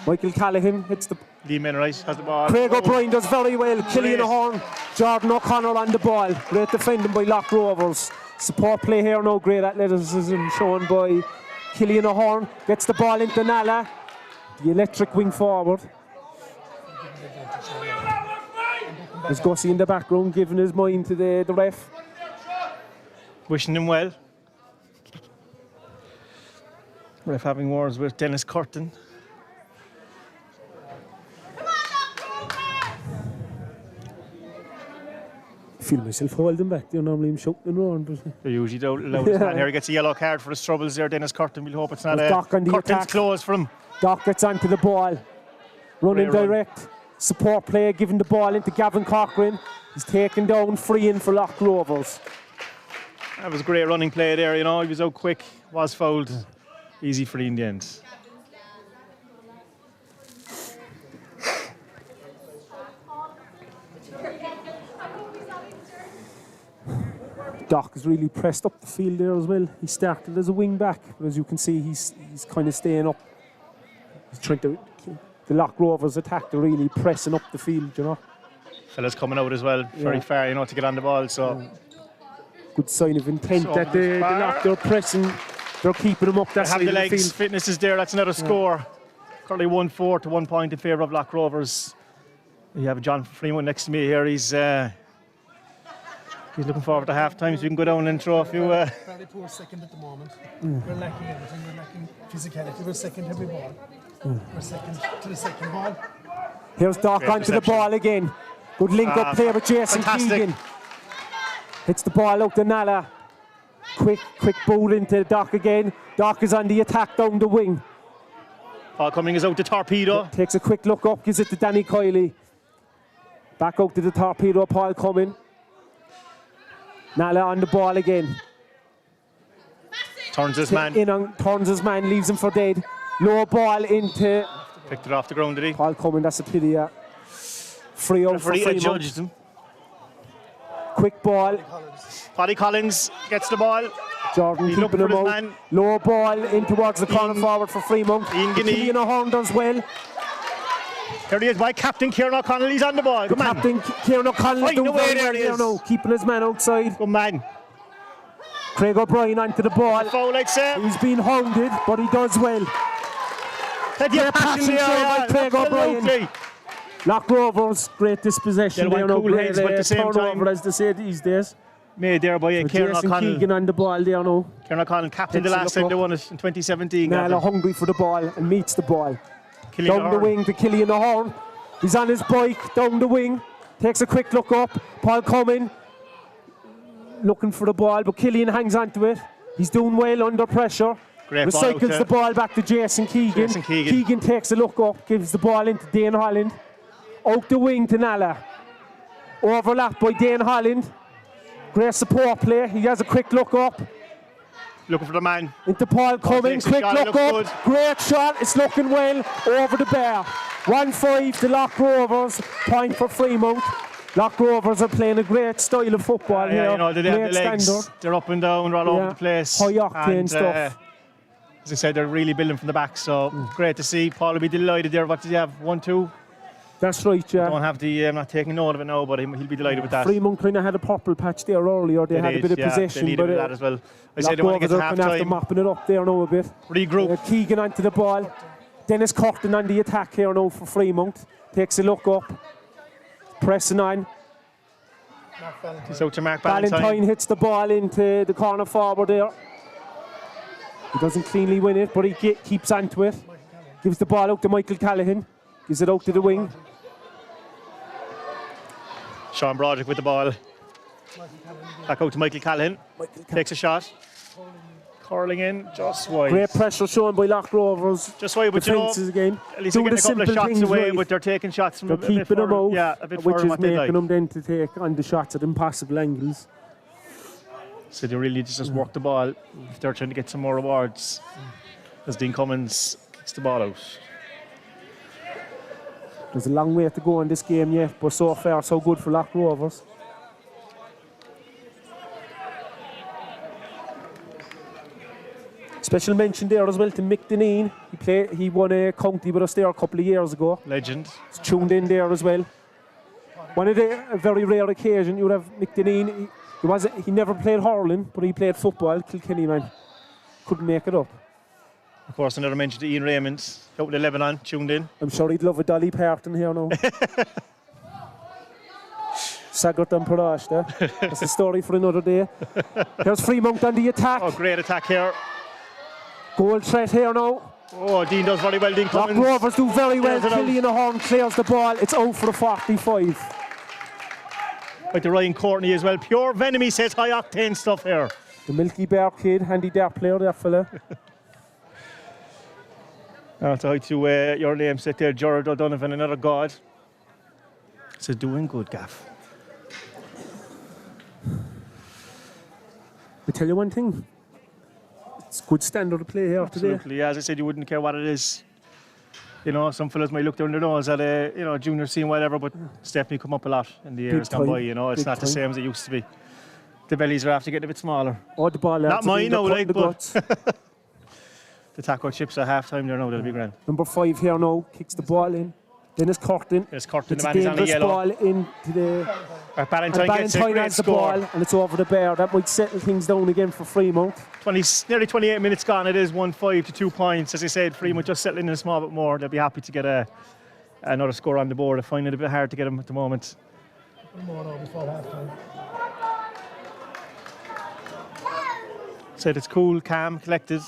Michael Callahan hits the Liam Enright has the ball. Craig O'Brien does very well. Killian Great. Ahern, Jordan O'Connor on the ball. Great defending by Lough Rovers. Support play here now. Great athleticism shown by Killian Ahern. Gets the ball into Nala. The electric wing forward. There's Gussie in the background giving his mind to the ref. Wishing him well. Ref having words with Dennis Curtin. I feel myself holding back. Normally I'm shouting around. But They're usually the loudest man here. He gets a yellow card for his troubles there, Dennis Curtin. We'll hope it's not Doc on the Curtin's attack. close for him. Doc gets onto the ball. Running Great run. direct. Support player giving the ball into Gavin Cochran. He's taken down, free in for Lough Rovers. That was a great running play there, you know. He was out quick, was fouled. Easy free in the end. Doc has really pressed up the field there as well. He started as a wing back, but as you can see, he's kind of staying up. He's trying to. The Lough Rovers attack, they're really pressing up the field, you know. Fellas coming out as well, very far, you know, to get on the ball. So Good sign of intent So that the far. Lough, they're pressing, they're keeping them up that have side the of the legs, field. fitness is there. That's another score. Currently 1-4 to 1 point in favour of Lough Rovers. You have John Freemount next to me here. He's looking forward to half time, so you can go down and throw a few. Very poor second at the moment. We're lacking everything. We're lacking physicality. We're second every ball. We're second to the second ball. Here's Doc Great onto the reception. ball again. Good link up play with Jason fantastic. Keegan. Hits the ball out to Nala. Quick boot into Doc again. Doc is on the attack down the wing. Paul Cumming is out to Torpedo. Takes a quick look up, gives it to Danny Kiley. Back out to the Torpedo, Paul Cumming. Nala on the ball again. Turns his man. In on, turns his man, leaves him for dead. Low ball into Picked it off the ground, did he? Paul Cumming, that's a pity. Free out for Referee Freemount. judged him. Quick ball. Paddy Collins gets the ball. Jordan He looked keeping for him his out. man. Low ball in towards the corner forward for Freemount. Ian Guinea. Killian Ahern does well. Here he is by Captain Kieran O'Connell. He's on the ball. Good man. Captain Kieran O'Connell Fighting doing away very there well he here is. now, keeping his man outside. Good man. Craig O'Brien onto the ball. Foul, I'd say. He's been hounded, but he does well. Had your Great passion passing there, shown by yeah. Craig O'Brien. Absolutely. Lough Rovers, great dispossession. They're one there now, cool great heads, but at the same turnover, time- as they say these days. Made there by Kieran Jason O'Connell. Keegan on the ball there now. Kieran O'Connell captained the Takes a last look time they up. won it in 2017. Nala Gavin. hungry for the ball and meets the ball. Killian Down the Ahern. wing to Killian Ahern. He's on his bike, down the wing. Takes a quick look up. Paul Cumming looking for the ball, but Killian hangs onto it. He's doing well under pressure. Great ball out Recycles to- the ball back to Jason Keegan. Jason Keegan. Keegan takes a look up, gives the ball into Dane Holland. Out the wing to Nala. Overlap by Dane Holland. Great support play. He has a quick look up. Looking for the man. Into Paul Cumming, takes a quick shot, look looks up, good. great shot, it's looking well, over the bar. 1-5 to Lough Rovers, point for Freemount. Lough Rovers are playing a great style of football here, Yeah, you know, they have great the legs. standard. They're up and down, all over Yeah. the place. High octane And, stuff. as I said, they're really building from the back, so great to see. Paul will be delighted there. What did you have? 1-2? That's right, yeah. Don't have the, I'm not taking note of it now, but he'll be delighted with that. Freemount kind of had a purple patch there earlier, they had a bit of possession, they but needed that as well. I Lough said they want to Rovers get are to half kind of after time. mopping it up there now a bit. Regroup. Keegan onto the ball. Dennis Curtin on the attack here now for Freemount. Takes a look up. Pressing on. He's out to Mark Valentine Ballantyne. hits the ball into the corner forward there. He doesn't cleanly win it, but he keeps onto it. Gives the ball out to Michael Callaghan. Gives it out to the wing. Sean Broderick with the ball. Back out to Michael Callaghan. Takes a shot. Curling in, just wide. Great pressure shown by Lough Rovers. Just wide, but you know, Defences again. at least they're Doing getting a couple of simple shots things away, right. but they're taking shots from They're a bit keeping them further, out, yeah, a bit which further is what they making like. them then to take on the shots at impossible angles. So they really just work the ball if they're trying to get some more rewards. As Dean Cummins kicks the ball out. There's a long way to go in this game yet, but so far so good for Lough Rovers. Special mention there as well to Mick Dineen. He won a county with us there a couple of years ago. Legend. He's tuned in there as well. A very rare occasion you'd have Mick Dineen. He never played hurling, but he played football. Kilkenny man couldn't make it up. Of course, another mention to Ian Raymond, out in Lebanon, tuned in. I'm sure he'd love a Dolly Parton here now. Sagat and Parash there. That's a story for another day. Here's Freemount on the attack. Oh, great attack here. Goal threat here now. Oh, Dean does very well, Dean Lough Cummins. Rovers do very well. Clears it out. Killian Ahern clears the ball. It's out for the 45. Like the Ryan Courtney as well. Pure venom, he says, high octane stuff here. The Milky Bear kid, handy dart player, that fella. So hi to your namesake there, Gerard O'Donovan, another god. So doing good, Gaff. I tell you one thing. It's good standard of play here today. Absolutely, yeah, as I said, you wouldn't care what it is. You know, some fellas might look down their nose at a junior scene, whatever, but it's definitely come up a lot in the years gone by. You know, it's Big not the time. same as it used to be. The bellies are after getting a bit smaller. Oh, the ball Not mine now, like, but but the taco chips at half time there now, they'll be grand. number 5 here now kicks the ball in. Dennis Curtin. There's Curtin, It's the a man is on the dangerous yellow. ball into the. And Ballantyne gets a Ballantyne great has the score. ball and it's over the bar. That might settle things down again for Freemount. Nearly 28 minutes gone. It is 1-5 to 2 points. As I said, Freemount just settling in a small bit more. They'll be happy to get another score on the board. I find it a bit hard to get them at the moment. One more now before half time. Said it's cool, calm, collected.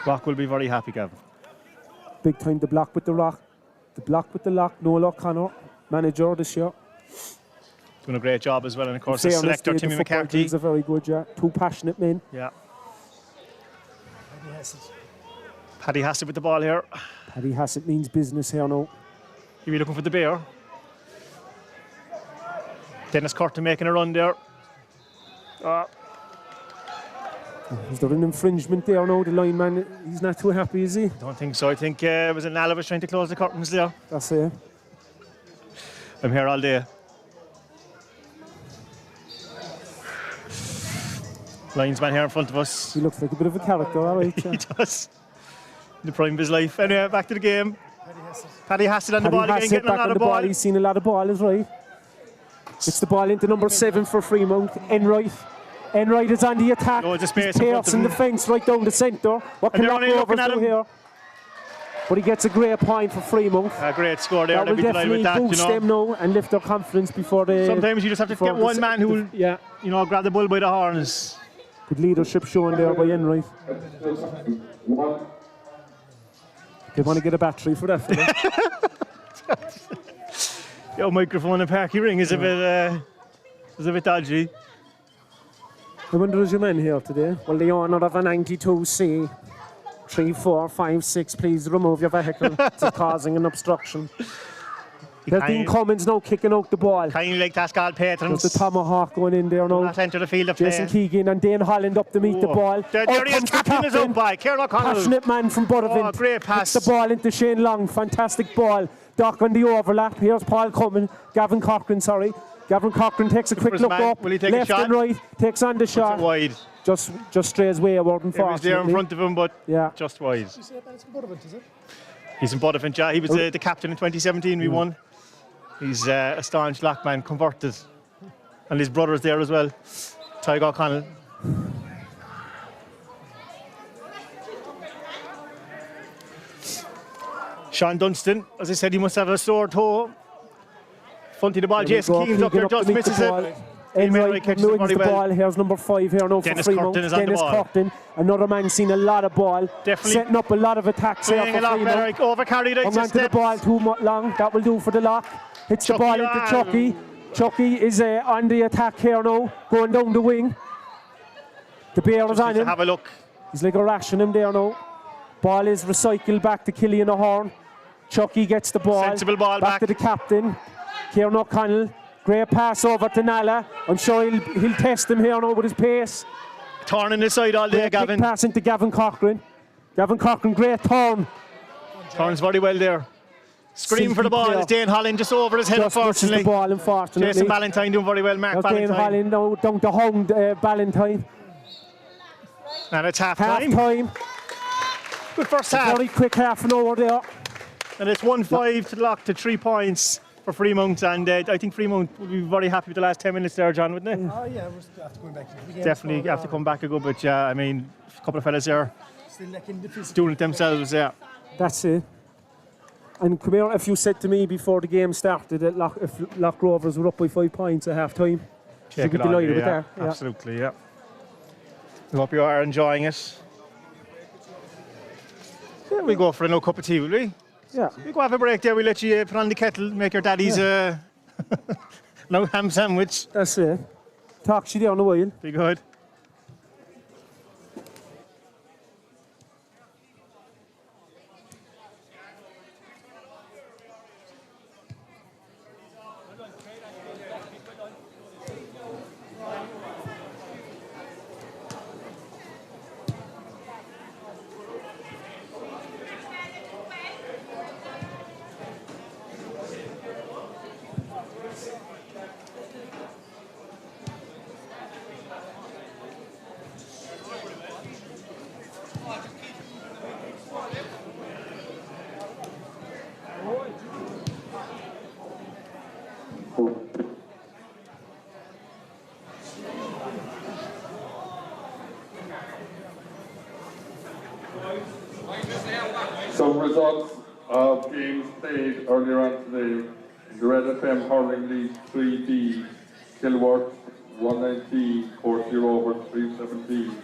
Rock will be very happy, Gavin. Big time the block with the rock. The block with the lock. Noel O'Connor, manager this year. Doing a great job as well. And of course, the Fairness, selector, the Timmy football McCarthy. teams are very good, yeah. Two passionate men. Yeah. Paddy Hassett. Paddy Hassett with the ball here. Paddy Hassett means business here now. He'll be looking for the bear. Dennis Curtin making a run there. Is there an infringement there now? The lineman, he's not too happy, is he? Don't think so. I think it was an Alvis trying to close the curtains there. That's it. I'm here all day. Linesman here in front of us. He looks like a bit of a character, all right. He does. In the prime of his life. Anyway, back to the game. Paddy Hassett. Paddy Hassett on the Paddy ball again, Hassett getting a back lot on of the ball. ball. He's seen a lot of ball, is right. It's the ball into number 7 for Freemount. Enright. Enright is on the attack. Loads of space He's in front of piercing the him. fence right down the centre. What And can they're Lough only looking Rovers at do him. here? But he gets a great point for Freemount. A great score there. That They'll will be delighted with definitely that, boost you know. them now and lift their confidence before they. Sometimes you just have to get one man who will, Yeah, grab the bull by the horns. good leadership shown there by Enright. One. They want to get a battery for that. For them. Your microphone and Páirc ring is a bit dodgy. I wonder is your man here today? Well, the owner of a 92C 3456, please remove your vehicle. It's causing an obstruction. There's Dean Cummins now kicking out the ball. Kindly like that's called patrons. There's the tomahawk going in there now. Not enter the field of play. Jason Keegan and Dane Holland up to meet the ball. There Out he is, comes the captain is up by Kieran O'Connell. Passionate man from Buttervint. Oh, great pass. Hits the ball into Shane Long. Fantastic ball. Doc on the overlap. Here's Paul Cummins. Gavin Cochran, sorry. Gavin Cochran takes a quick his look man. up. Will he take a left shot? and right. Takes on the shot. Wide. Just strays wayward, It was unfortunately. there in front of him, but Yeah. just wide. You say that's from Buttervint, is it? He's in Butterfint, yeah. He was the captain in 2017. We won. He's a staunch Lough man, converted. And his brother's there as well. Tyg O'Connell. Sean Dunstan, as I said, he must have a sore toe. Funty the ball, There we Jason go. Keegan's up Keegan there, up just to meet the misses ball. it. Enright catches it wins very the well. ball. Here's number 5 here now Dennis for Freemount. Curtin is on the Dennis ball. Curtin, another man seen a lot of ball. Definitely setting up a lot of attacks here Playing for a lot better, Freemount. like overcarried out Come to onto the steps. ball too long. That will do for the Lough. Hits the Chucky ball into on. Chucky. Chucky is on the attack here now, going down the wing. The bear is on Needs to him. have a look. He's like a rash on him there now. Ball is recycled back to Killian Ahern. Chucky gets the ball. Sensible ball back. to the captain, Kieran O'Connell. Great pass over to Nala. I'm sure he'll test him here now with his pace. Turning the side all day, Great Gavin. quick pass into Gavin Cochran. Gavin Cochran, great turn. Turns very well there. Scream for the Silky ball. player. It's Dane Holland just over his head, Just misses unfortunately. the ball, unfortunately. Jason Ballantyne doing very well. Mark Now Dane Ballantyne. Holland now down to Hound Ballantyne. And it's half Half time. time. Good first half. Very quick half an hour there. And it's 1-5 to Lough to 3 points for Freemount. And I think Freemount will be very happy with the last 10 minutes there, John, wouldn't they? Oh yeah, we're still after going back to the game. Definitely have to come back a good bit, yeah. I mean, a couple of fellas there Still lacking the physical. doing it themselves, yeah. That's it. And come here, if you said to me before the game started that if Lough Rovers were up by 5 points at half time, you'd be it on, delighted with yeah, that. Yeah. Absolutely, yeah. We hope you are enjoying it. Yeah, we'll go for another cup of tea, will we? Yeah. We go have a break there. We'll let you put on the kettle, make your daddy's no ham sandwich. That's it. Talk to you there in a while. Be good. Some results of games played earlier on today. The Red FM Hurling League 3D, Kilworth 119, Páirc Rovers 317.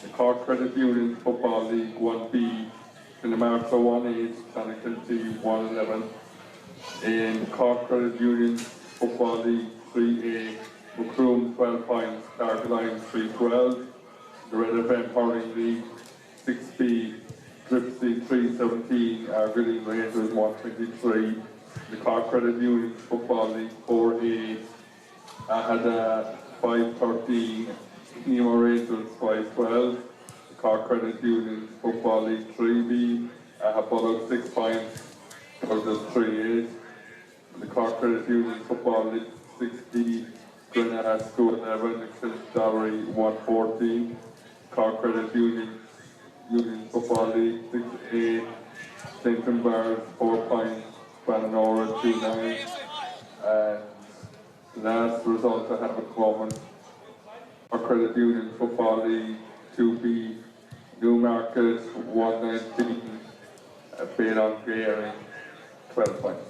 The Cork Credit Union Football League 1B, Kilmarnock 18, Clonakilty 111. In Cork Credit Union Football League 3A, Macroom 12 points, Carcaline 312. The Red FM Hurling League 6B, Dripsy 317, Argylling Rangers 123. The Cork Credit Union Football League 4A, had 513, Nemo Rangers 512. The Cork Credit Union Football League 3B, Bullock 6 points, Burgess 3-8. The Cork Credit Union Football League 6D, Grenada School 11, Kilstarry 114. Cork Credit Union Football League 6A, Clinton Bars 4 points, Bananora 2-9. And the last result I have at the moment, Cork Credit Union Football League 2B, Newmarket 119, Ballinlough Gary 12 points.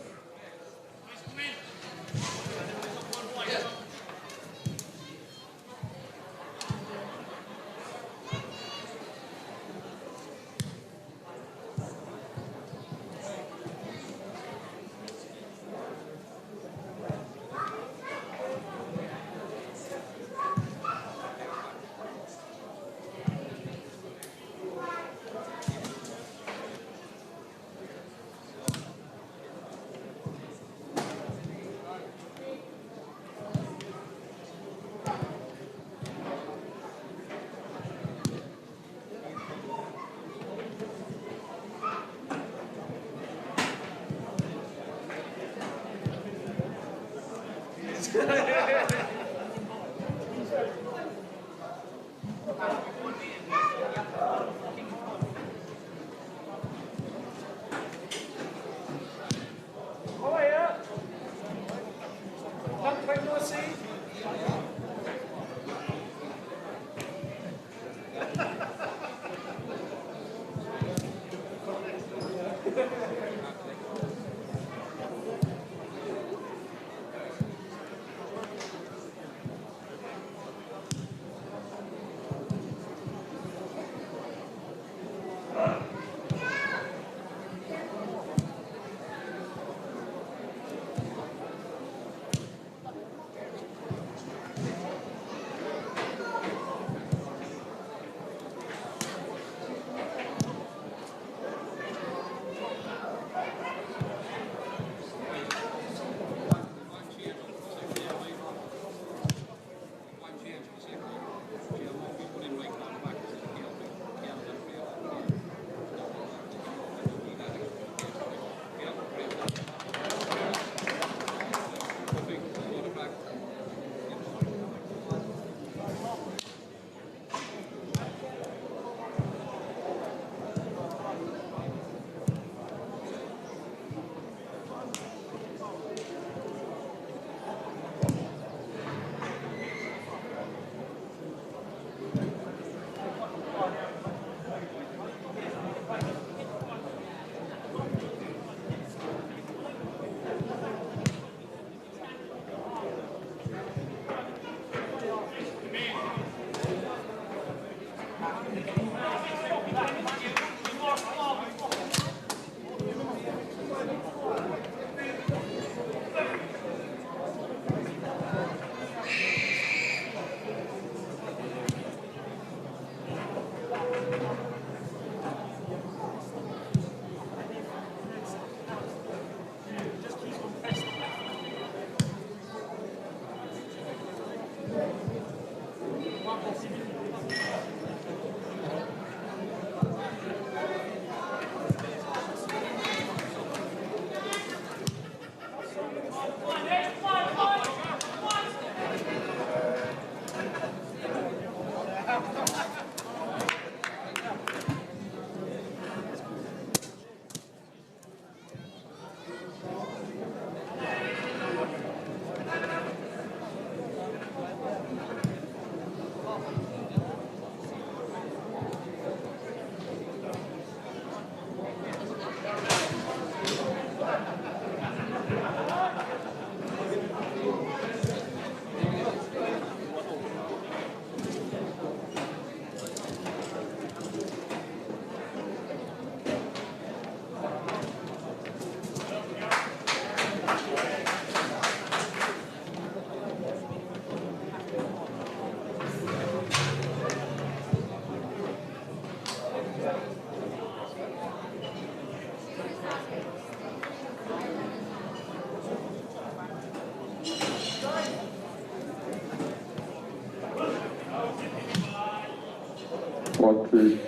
One, two.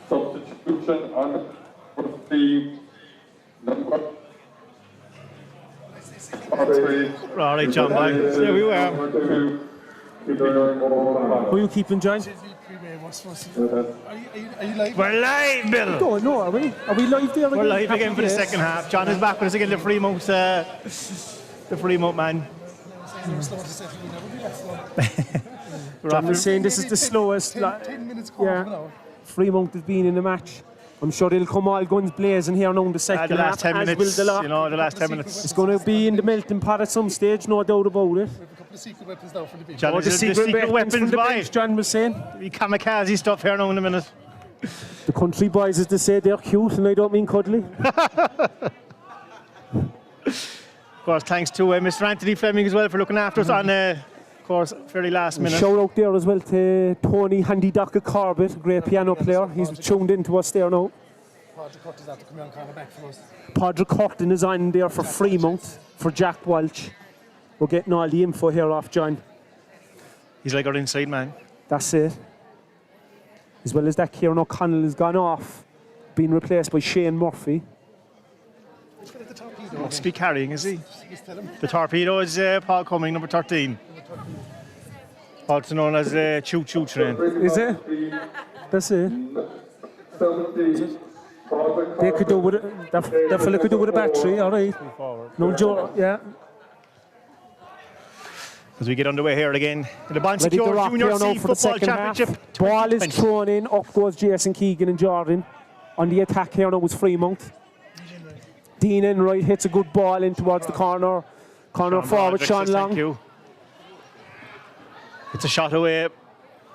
Substitution on the number. All right, John, bye. There we were. Who are you keeping, John? Are you live? We're live, Bill. Oh, no, are we? Are we live there again? We're live again for the Yes. second half. John is back with us again, the Freemount man. You're slow to set, you never be that slow. We're John off was to- saying this is the slowest. 10 minutes quarter of an hour. Freemount has been in the match. I'm sure they'll come all guns blazing here now in the second the last half, 10 as minutes, will the Lough. you know, the last 10 minutes. It's going to be in the melting pot at some stage, no doubt about it. We have a couple of secret weapons now for the big. John, Oh, is the it secret weapons from the by. bench, John was saying. We kamikaze stuff here now in a minute. The country boys, as they say, they're cute, and I don't mean cuddly. Of course, thanks to Mr. Anthony Fleming as well for looking after us on, of course, fairly last minute. Shout out there as well to Tony Handy Docker Corbett, a great piano player. He's tuned in to us there now. Páirc cut is out to come on corner back for us. Páirc Curtin is on there for Freemount, for Jack Walsh. We're getting all the info here off John. He's like our inside man. That's it. As well as that, Kieran O'Connell has gone off, being replaced by Shane Murphy. Must be carrying, is he? Just tell him. The torpedo is Paul Cumming, number 13. Also known as Choo Choo Train. Is it? That's it. They could do with it. That fella could do with a battery, all right. No joke, yeah. As we get underway here again in the Bond Ready to Secure rock Junior here now C for the Football second half. Championship. Ball is 2020. thrown in, up goes Jason Keegan and Jordan. On the attack here now was Freemount. Dean Enright hits a good ball in towards the corner. Corner forward, Baldrick Sean says thank Long. you. It's a shot away. A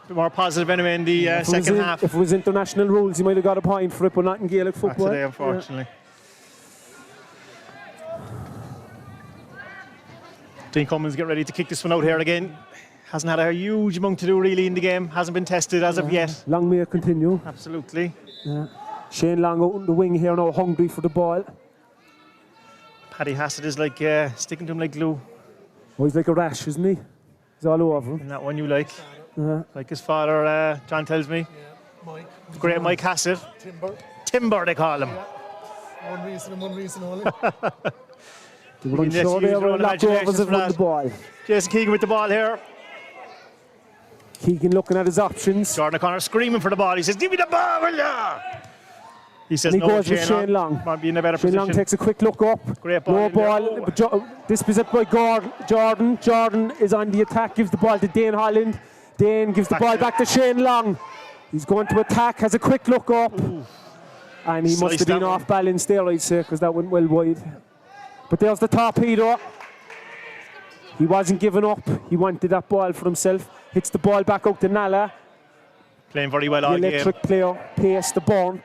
bit more positive anyway in the second half. If it was international rules, he might have got a point for it, but not in Gaelic Not football. today, unfortunately. Dean Cummins get ready to kick this one out here again. Hasn't had a huge amount to do really in the game. Hasn't been tested as of yet. Long may it continue. Absolutely. Shane Long out on the wing here now, hungry for the ball. Paddy Hassett is like sticking to him like glue. Oh, he's like a rash, isn't he? He's all over him. And that one you like. Like his father, John tells me. Mike. The great Mike Hassett. Timber. Timber, they call him. One reason and one reason only. They were Yes, unsure use there, your own and Lough Rovers have imaginations won for the ball. Jason Keegan with the ball here. Keegan looking at his options. Jordan O'Connor screaming for the ball. He says, give me the ball, will ya? He says, And he no, goes with Shane Long. Might be in a better Shane Long position. takes a quick look up. Great ball No in there. ball. But this was it by Jordan. Jordan is on the attack, gives the ball to Dane Holland. Dane gives the ball back to Shane Long. He's going to attack, has a quick look up. And he must Sliced have been that one. off balance there, I'd say, because that went well wide. But there's the torpedo. He wasn't giving up. He wanted that ball for himself. Hits the ball back out to Nala. Playing very well The all game. electric player, pace the burn.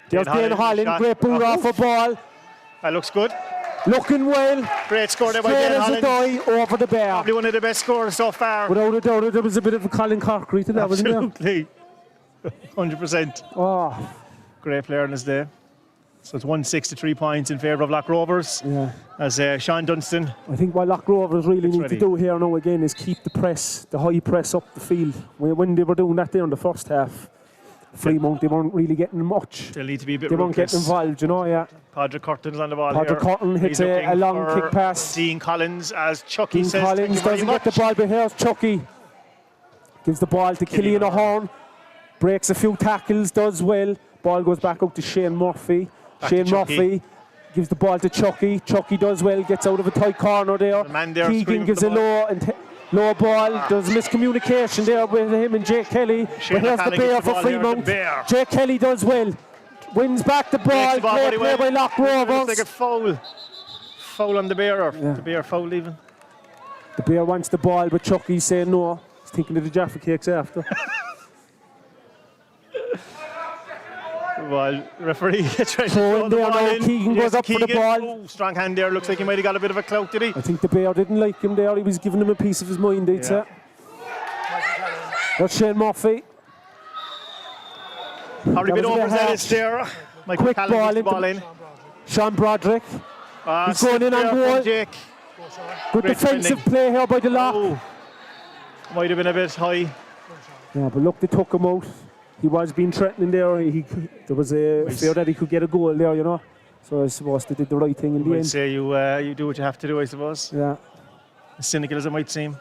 There's Dane Holland, shot. great boot off a ball. That looks good. Looking well. Great score there by Straight Dane as a Holland. die over the bar. Probably one of the best scores so far. Without a doubt, there was a bit of a Colin Corkery to that, wasn't there? Absolutely. 100%. Oh, Great player in his day. So it's 1-6 to 3 points in favour of Lough Rovers. Yeah. As Sean Dunstan. I think what Lough Rovers really need ready. to do here now again is keep the high press up the field. When they were doing that there in the first half, Freemount, they weren't really getting much. They'll need to be a bit They weren't getting ruthless. involved, you know, yeah. Páirc Curtin's on the ball here. Páirc Curtin hits He's a looking long for kick pass. Dean Collins, as Chucky Dean says. Collins thank you very doesn't get the much. ball, but here's Chucky. Gives the ball to Killian O'Horn. Breaks a few tackles, does well. Ball goes back out to Shane Murphy. Back to Shane Chucky. Murphy gives the ball to Chucky. Chucky does well, gets out of a tight corner there. The man there Keegan screaming gives for a the low ball. There's miscommunication there with him and Jake Kelly. Shane But here's the O'Connor bear gets the for ball here, the Freemount. bear. Jake Kelly does well. Wins back the ball. Takes the ball Great very play well. by Lough Looks Rovers. like a foul. Foul on the bear, the bear foul even. The bear wants the ball, but Chucky's saying no. He's thinking of the Jaffa cakes after. Well, referee trying to Throw throw in the there ball now. in. Keegan goes up for the ball. Oh, strong hand there. Looks like he might have got a bit of a clout, did he? I think the bear didn't like him there. He was giving him a piece of his mind, I'd say. That's Shane Murphy. Probably a bit That was a bit overzealous there. Michael Quick Callum ball gets the into- ball in. Sean Broderick. He's going in on there from goal. Jake. Good Great defensive defending. play here by the Lough. Oh, might have been a bit high. Yeah, but look, they took him out. He was being threatening there. There was a fear that he could get a goal there, you know. So I suppose they did the right thing in the I'd end. say you do what you have to do, I suppose. Yeah. As cynical as it might seem.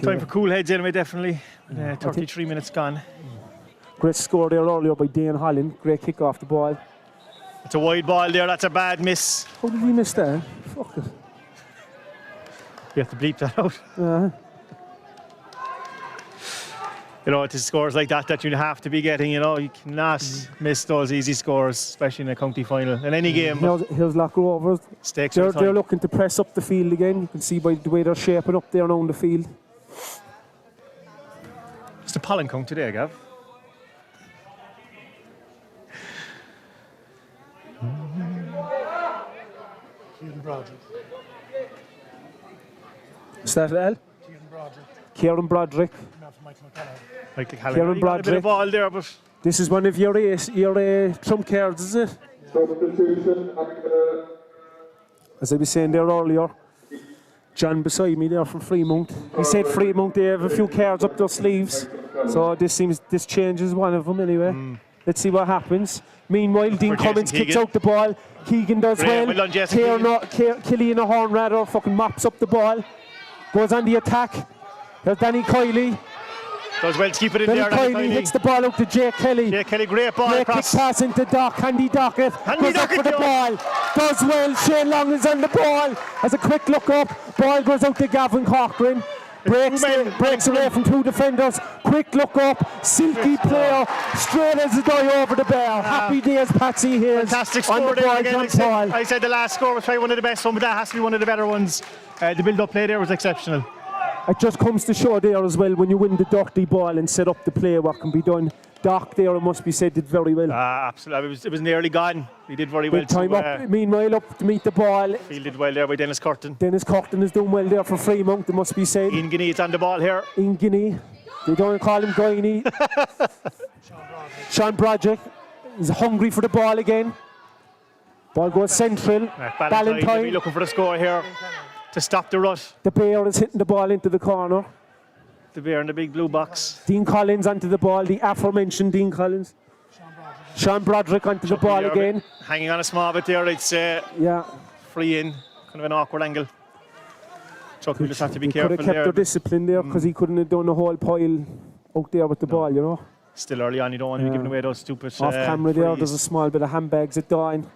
Time for cool heads anyway, definitely. 33 minutes gone. Great score there earlier by Dane Holland. Great kick off the ball. It's a wide ball there. That's a bad miss. How did he miss that? Fuck it. You have to bleep that out. You know, it's scores like that you have to be getting, you know. You cannot miss those easy scores, especially in a county final. In any game, Here's Lough Rovers. stakes They're are high. looking to press up the field again. You can see by the way they're shaping up there now on the field. It's the pollen count today, Gav. Kieran Broderick. Is that Al? Kieran Broderick. Kieran Broderick. Not from Michael McCallaghan. Like the Kieran Got a bit Broderick. of ball there, but This is one of your trump cards, is it? Substitution As I was saying there earlier, John beside me there from Freemount. He said Freemount, they have a few cards up their sleeves. So this changes one of them anyway. Let's see what happens. Meanwhile, Dean Jason Cummins kicks Keegan. out the ball. Keegan does Great, well. well done, Jason Killian O'Horn rather fucking mops up the ball. Goes on the attack. There's Danny Kiley. does well to keep it in Danny there. Kiley hits the ball out to Jake Kelly. Jake Kelly, great ball Great kick across. pass into Andy Dockett. Andy Goes up for Dockett, the yeah. ball. Does well. Shane Long is on the ball. Has a quick look up. Ball goes out to Gavin Cochran. Breaks away from two defenders. Quick look up. Silky player. Straight as a die over the bar. Happy days, Patsy Hayes. Fantastic on score the there ball, again. John Paul. I said the last score was probably one of the best, but that has to be one of the better ones. The build-up play there was exceptional. It just comes to show there as well when you win the dirty ball and set up the play what can be done. Doc there, it must be said, did very well. Absolutely, it was nearly gone. He did very well. Big time up. Meanwhile, up to meet the ball. Fielded well there by Dennis Curtin. Dennis Curtin is doing well there for Freemount, it must be said. Ian Guinea is on the ball here. In Guinea. They don't call him Guinea. Sean Broderick is hungry for the ball again. Ball goes central. Ballinlough will be Ballantyne. looking for the score here to stop the rut. The bear is hitting the ball into the corner. The bear in the big blue box. Dean Collins onto the ball, the aforementioned Dean Collins. Sean Broderick onto the ball There, again. hanging on a small bit there. It's Yeah. free in, kind of an awkward angle. Chuck will just have to be They could careful have kept there. their discipline there because he couldn't have done a whole pile out there with the ball, you know. Still early on, you don't want to be giving away those stupid Off camera there, frees. there's a small bit of handbags at Doyne.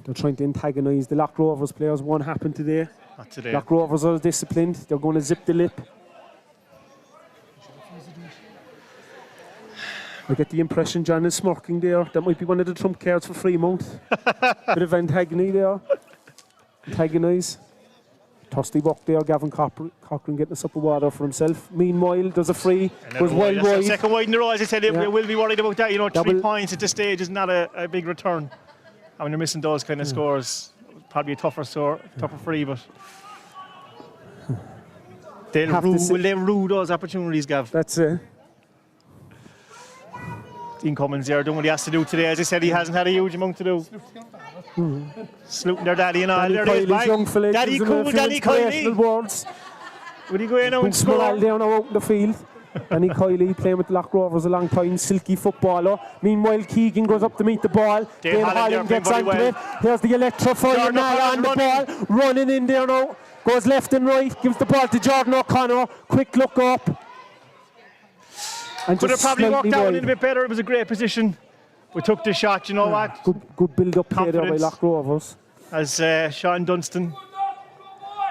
They're trying to antagonise the Lough Rovers players. Won't happen today. Not today. Lough Rovers are disciplined. They're going to zip the lip. I get the impression John is smirking there. That might be one of the trump cards for Freemount. Bit of antagony there. Antagonise. Thirsty walk there. Gavin Cochran getting a sup of water for himself. Meanwhile, there's a free. Goes well That's the wide. second wide in the row, as I said, Yeah. we'll be worried about that. You know, 3 Double. points at this stage is not a big return. And when you're missing those kind of scores, probably a tougher free, but Have to will they rue those opportunities, Gav? That's it. Dean Cummins there doing what he has to do today. As I said, he hasn't had a huge amount to do. Saluting their daddy and all. Danny There it is, Kiley's young fella. Daddy gives him a cool, few Daddy inspirational Kiley. words. Would he go in now and Good smile score? there now out in the field. Danny Kiley playing with the Lough Rovers a long time, silky footballer. Meanwhile, Keegan goes up to meet the ball. Dane Holland gets there onto playing very it. Here's the electrifying Jordan Nala on the O'Connor ball. Running in there now. Goes left and right. Gives the ball to Jordan O'Connor. Quick look up. And Could have just probably slightly worked out a wide. little bit better. It was a great position. We took the shot, you know what? Good build-up play there by Confidence. Lough Rovers. As Sean Dunstan.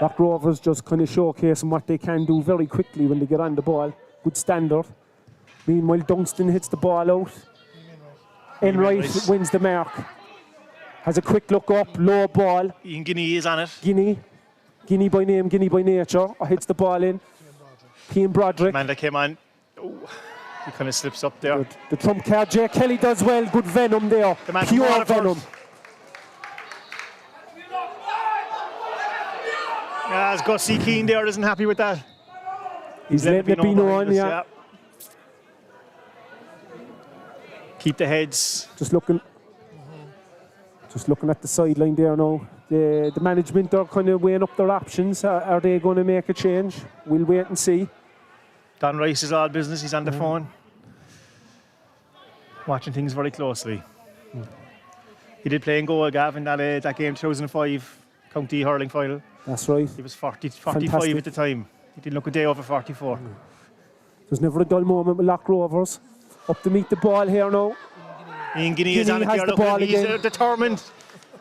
Lough Rovers just kind of showcasing what they can do very quickly when they get on the ball. Good standard. Meanwhile, Dunstan hits the ball out. Enright wins the mark. Has a quick look up, low ball. Ian Guinea is on it. Guinea by name, Guinea by nature. Hits the ball in. Cian Broderick. Man that came on. Oh, he kind of slips up there. The trump card, Jay Kelly does well. Good venom there. The man from Pure Waterford. venom. As Gussie Keane there isn't happy with that. He's letting it be known, yeah. Keep the heads. Just looking at the sideline there now. The management are kind of weighing up their options. Are they going to make a change? We'll wait and see. Don Rice is all business. He's on the phone. Watching things very closely. He did play in goal, Gavin, that game 2005 County hurling final. That's right. He was 45 Fantastic. at the time. He didn't look a day over 44. There's never a dull moment with Lough Rovers. Up to meet the ball here now. Ian Guinea is on it has there. the ball He's again. determined.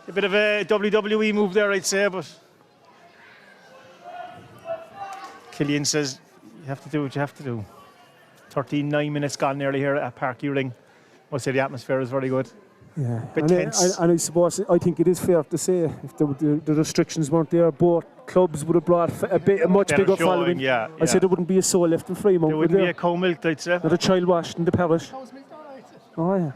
A bit of a WWE move there, I'd say, but Killian says you have to do what you have to do. 9 minutes gone nearly here at Páirc Rinn. I say the atmosphere is very good. Yeah, Bit tense. and I suppose I think it is fair to say if the restrictions weren't there, both clubs would have brought a much Better bigger showing, following. yeah, I said there wouldn't be a soul left in Freemount. There would wouldn't be a cow milk, I'd say. Not a child washed in the parish. How's me alright? Oh yeah.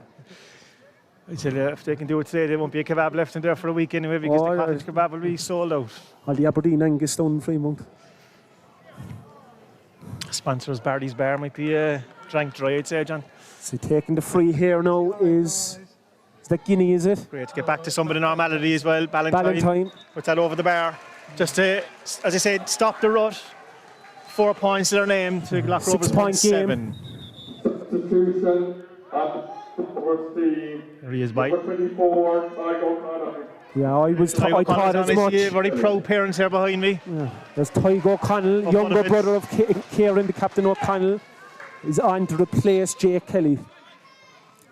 I'd say if they can do it today, there won't be a kebab left in there for a week anyway, because Oh, the yeah. cottage kebab will be sold out. All the Aberdeen Angus down in Freemount. Sponsors Barry's Bar might be drank dry, I'd say, John. So taking the free here now is that Guinea, is it? Great to get back to some bit of normality as well. Ballantyne. Put that over the bar. Just to, as I said, stop the rut. 4 points to their name to Lough Rovers 6-point game. 7. Substitution at number 3. There he is, Mike. Number 24, Ty O'Connor. Yeah, I thought as much. Very proud parents here behind me. Yeah. There's Ty O'Connell, Up younger on it. brother of Kieran, the captain O'Connell, is on to replace Jay Kelly.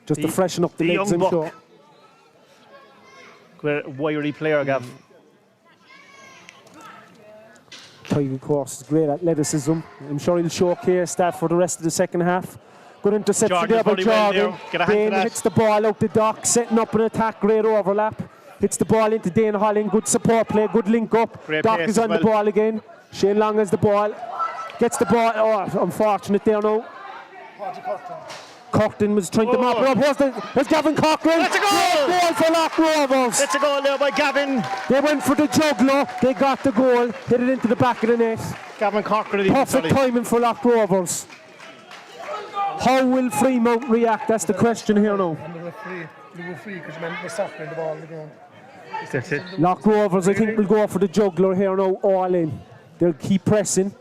Just to freshen up the the legs, young I'm buck. sure. Great wiry player, Gav. Ty, of course, is great athleticism. I'm sure he'll showcase that for the rest of the second half. Good interception Jordan there by very well Jordan. there. Get a hand for Dane that. hits the ball out the dock, setting up an attack, great overlap. Hits the ball into Dane Holland, good support play, good link up. Great Dock pace is as on the well. ball again. Shane Long has the ball. Gets the ball, oh, unfortunate there now. Cochran was trying to mop it up. Here's Gavin Cochran. That's a goal! Great goal for Lough Rovers. That's a goal there by Gavin. They went for the juggler. They got the goal. Hit it into the back of the net. Gavin Cochran. Perfect timing for Lough Rovers. How will Freemount react? That's the question here now. And the referee because men were soccer the ball on the ground. That's it. Lough Rovers, I think, will go for the juggler here now, all in. They'll keep pressing.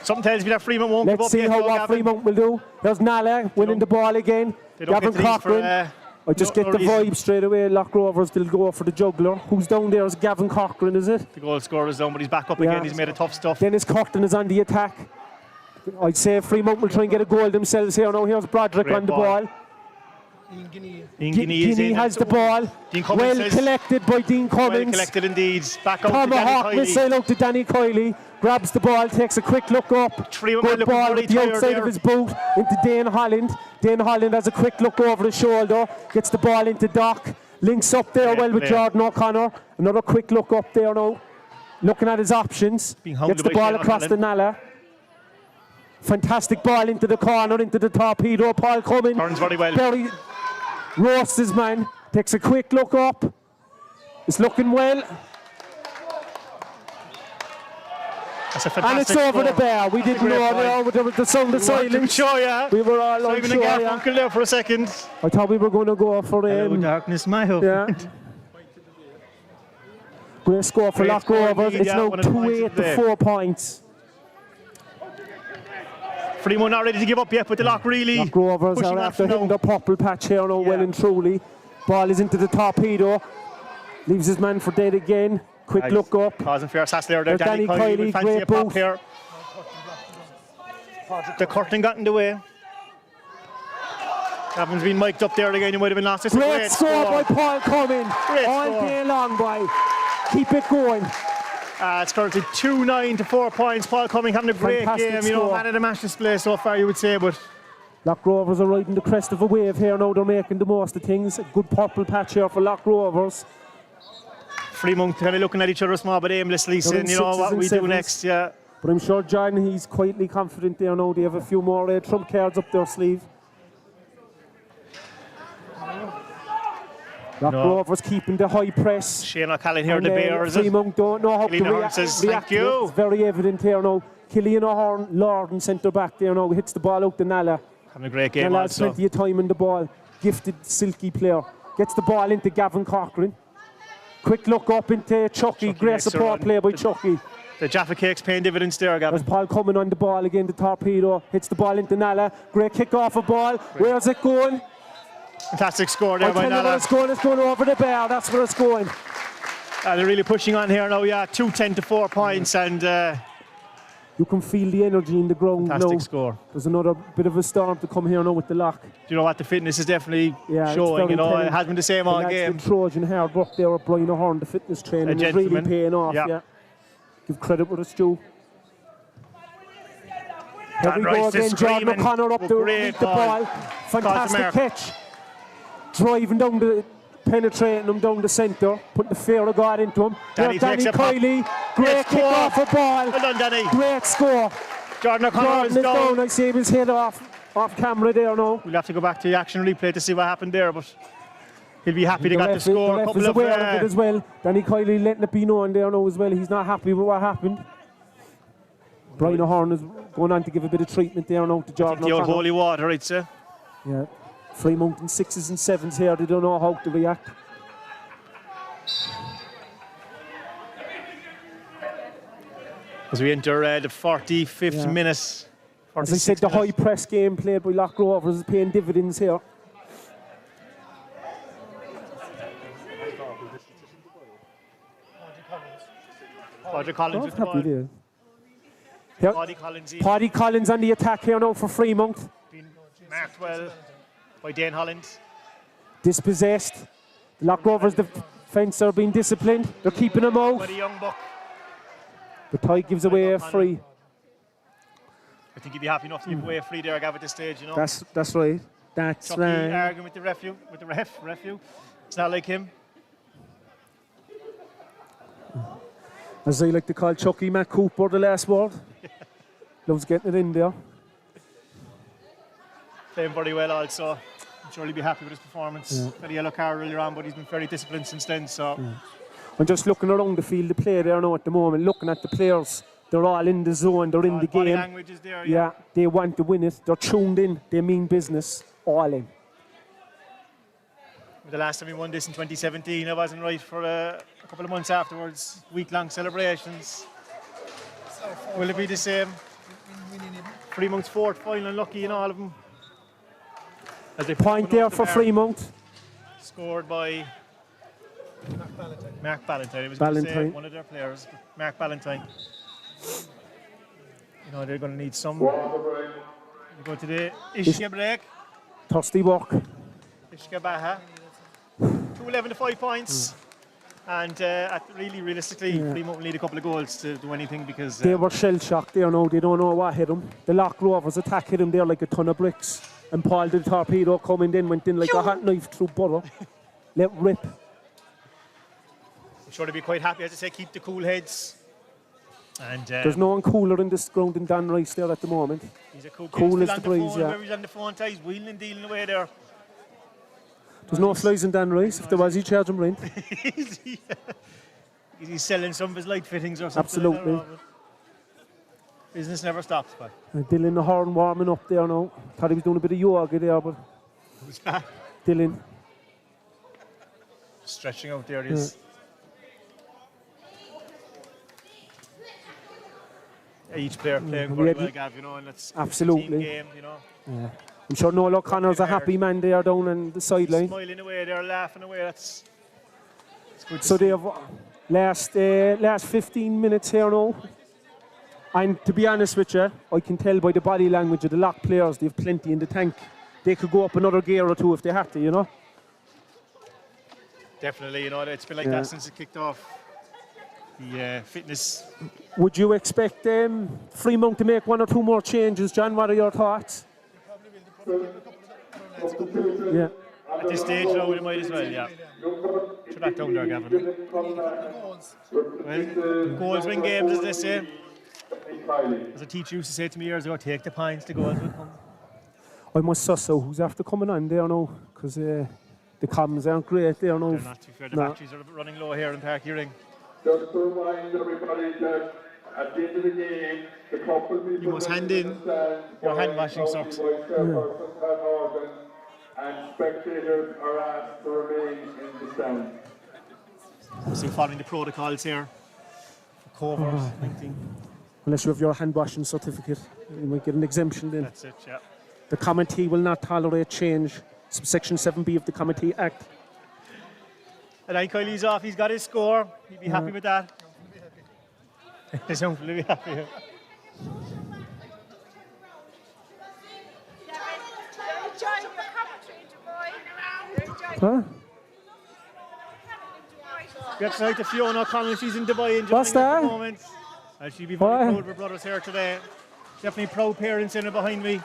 Something tells me that Freemount won't give Let's up see yet, how though, what Gavin. Freemount will do. There's Nala winning the ball again. They don't Gavin get to these Cochran. for, I just no get the reason. vibe straight away. Lough Rovers, they'll go for the juggler. Who's down there is Gavin Cochran, is it? The goal scorer is down, but he's back up Yeah. again. He's made of tough stuff. Dennis Cochran is on the attack. I'd say Freemount will try and get a goal themselves here now. Here's Broderick Great on the ball. ball. Ian Guinea. Ian Guinea is Guinea in. has the ball. Dean Cummins Well says- collected by Dean Well Cummins. collected indeed. Back out to Tomahawk Danny Kiley. missile out to Danny Kiley. Grabs the ball, takes a quick look up. Three of them are Good looking ball very with the tired outside there. of his boot into Dane Holland. Dane Holland has a quick look over the shoulder. Gets the ball into Doc. Links up there Great well with play. Jordan O'Connor. Another quick look up there now. Looking at his options. Being hounded Gets the by ball Shane across the O'Connell. Nala. Fantastic ball into the corner, into the torpedo. Paul Cummins. Turns very well. Barely roasts his man. Takes a quick look up. It's looking well. That's a And fantastic it's over score. the bar. We didn't great know point. there with the sound of silence. Sure, yeah. We were all Simon and unsure, yeah. Garfunkel there for a second. I thought we were going to go for Hello, darkness, my hope. yeah. Great score for Great Lough score Rovers. indeed, It's yeah, now one of the points 2-8 of to the day. 4 points. Freemount not ready to give up yet, but the Lough really Lough Rovers pushing are on after for hitting now. the purple patch here now, well Yeah. and truly. Ball is into the torpedo. Leaves his man for dead again. Quick Nice. look up. Causing fair sass there. There's Danny Danny Kiley Kiley, would fancy great a pop boot. here. The curtain got in the way. Gavin's been mic'd up there again. He might have been lost. It's a Great score by Paul Cumming. Great All score. day long, boy. Keep it going. It's currently 2-9 to 4 points. Paul Cumming having a great Fantastic game. You know, score. man of the match display so far, you would say, but Lough Rovers are riding the crest of a wave here now. They're making the most of things. A good purple patch here for Lough Rovers. Freemount kind of looking at each other small but aimlessly, They're in saying, you know, sixes what and we do sevens. next, yeah. But I'm sure John, he's quietly confident there now. They have a few more trump cards up their sleeve. Lough No. Rovers keeping the high press. Shane O'Callaghan here, And, the bear, is it? Freemount don't know how Killian to Ahern says, react "Thank to it. you." It's very evident here now. Killian Ahern, Lord and centre back there now, hits the ball out the Nala. Having a great game Nala has also. plenty of time in the ball. Gifted, silky player. Gets the ball into Gavin Corcoran. Quick look up into Chucky. Great makes a support run. play by Chucky. The Jaffa Cakes paying dividends there, There's Gavin. Paul coming on the ball again, the torpedo. Hits the ball into Nala. Great kick off a ball. Where's it going? Fantastic score there I by tell you where Nala. it's going. It's going over the bar. That's where it's going. They're really pushing on here now, yeah. 2-10 to 4 points and You can feel the energy in the ground fantastic now. score. There's another bit of a storm to come here now with the Lough. Do you know what? The fitness is definitely Yeah, it's showing, very you know. telling. It has been the same The all lads game. did Trojan hard work there at Brian Ahern, the fitness training is really gentleman. paying off. Yeah. Yeah. Give credit where it's due. Here Dan we go Rice is again, Jordan screaming. O'Connor up to Great meet the ball. ball. Fantastic Mark. catch. Driving down penetrating him down the centre, putting the fear of God into him. Danny Danny takes a pop. Kiley, great Great kick score. off a ball. Well done, Danny. Great score. Jordan O'Connor Jordan is is down. down. I see his head off camera there now. We'll have to go back to the action replay to see what happened there, but he'll be happy to get the ref score. A is couple of aware of it as well. Danny Kiley letting it be known there now as well. He's not happy with what happened. Brian Ahern is going on to give a bit of treatment there now to Jordan the old O'Connor. holy water, I'd say. Yeah. Freemount in 6s and 7s here. They don't know how to react. As we enter the 45th Yeah. minute. As I 46 said, the high minutes. press game played by Lough Rovers is paying dividends here. Páirc Collins with the Happy ball. there. Here, Paddy Collins in. Paddy Collins on the attack here now for Freemount. Been marked well by Dane Holland. Dispossessed. The Lough Rovers defence are being disciplined. They're keeping him By out. the young buck. The tie gives away a free. I think he'd be happy enough to give away a free there, Gav, at this stage, you know. That's right. That's Chucky right. arguing with the ref. It's not like him. As I like to call Chucky, Matt Cooper, the last word. Loves getting it in there. Playing very well also. I'm sure he'll be happy with his performance. Got a yellow card earlier on, but he's been very disciplined since then, so... I'm just looking around the field of play there now at the moment, looking at the players. They're all in the zone, they're in the Body game. language is there, Yeah, they want to win it. They're tuned in, they mean business, all in. The last time we won this in 2017, I wasn't right for a couple of months afterwards. Week-long celebrations. Will it be the same? Freemount's fourth final, lucky in all of them. As they Point there for Freemount. Scored by Mark Ballantyne. It was Ballantyne. one of their players, but Mark Ballantyne. You know, they're going to need some. Waterbury. We go to the Ishka break. Thirsty work. Ishka Baha. 2-11 to 5 points. And realistically, Freemount will need a couple of goals to do anything because... They were shell-shocked there now, they don't know what hit them. The Lough Rovers attack hit them there like a ton of bricks. And Paul the torpedo coming in, went in like a hot knife through butter. Let rip. I'm sure they'll be quite happy, as I say, keep the cool heads. And There's no one cooler in this ground than Dan Rice there at the moment. he's a cool cool kid. as Still the on breeze, phone, yeah. where he's on the phone, he's wheeling and dealing away there. There's no flies in Dan Rice. If there was, he'd charge him rent. He's selling some of his light fittings or something. Absolutely. I don't know, Business never stops, but Dylan the Horn warming up there now. Thought he was doing a bit of yoga there, but who's that? Dylan. Stretching out there, he is. Each player playing very well, Gav, you know, and it's absolutely a team game, you know. Yeah. I'm sure Noel O'Connor's a happy man there down on the sideline. Smiling away, they're laughing away. That's good. So they have last 15 minutes here now. And to be honest with you, I can tell by the body language of the Lough players, they have plenty in the tank. They could go up another gear or two if they had to, you know. Definitely, you know, it's been like that since it kicked off. The fitness. Would you expect Freemount to make one or two more changes, John? What are your thoughts? Yeah. At this stage, no, we might as well, yeah. Throw that down there, Gavin. Well, goals win games, as they say. As a teacher used to say to me years ago, take the points, the goals will come. I must suss out who's after coming on there now, because the comms aren't great there now. They're not too fair. The batteries are running low here in Páirc, Rinn. Just to remind everybody that at the end of the game, the couple will be You must hand in your hand washing socks. And spectators are asked to remain in the stand. Still following the protocols here for covers. Unless you have your hand washing certificate, you might get an exemption then. That's it, yeah. The committee will not tolerate change. Section 7B of the Committee Act. And then Kylie's off, he's got his score. He'd be happy with that. He's hopefully be happy. Huh? We have to say to Fiona O'Connell, she's in Dubai enjoying What's it that? at the moment. And she'll be very proud of her brothers here today. Definitely proud parents in it behind me.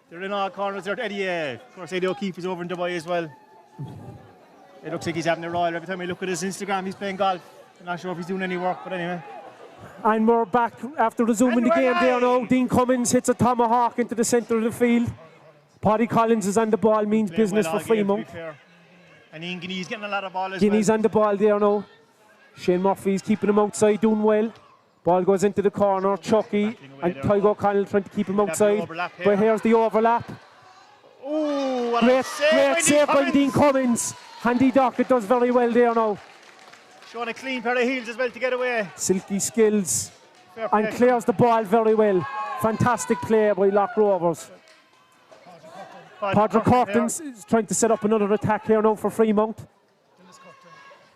They're in all corners there. Eddie, of course, Eddie O'Keefe is over in Dubai as well. It looks like he's having a royal. Every time I look at his Instagram, he's playing golf. I'm not sure if he's doing any work, but anyway. And we're back after resuming the game there now. Dean Cummins hits a tomahawk into the centre of the field. Paddy Collins is on the ball, means Playing business well for all game, to be Freemount. fair. And Ian Guinea's getting a lot of ball as Guinea's well. on the ball there now. Shane Murphy's keeping him outside, doing well. Ball goes into the corner. Chucky and Tygo O'Connell trying to keep him outside. But here's the overlap. Ooh, what Great a save, save by Dean Cummins. Handy Dockett does very well there now. Showing a clean pair of heels as well to get away. Silky skills. Fair play. And clears the ball very well. Fantastic play by Lough Rovers. Páirc Curtin is trying to set up another attack here now for Freemount.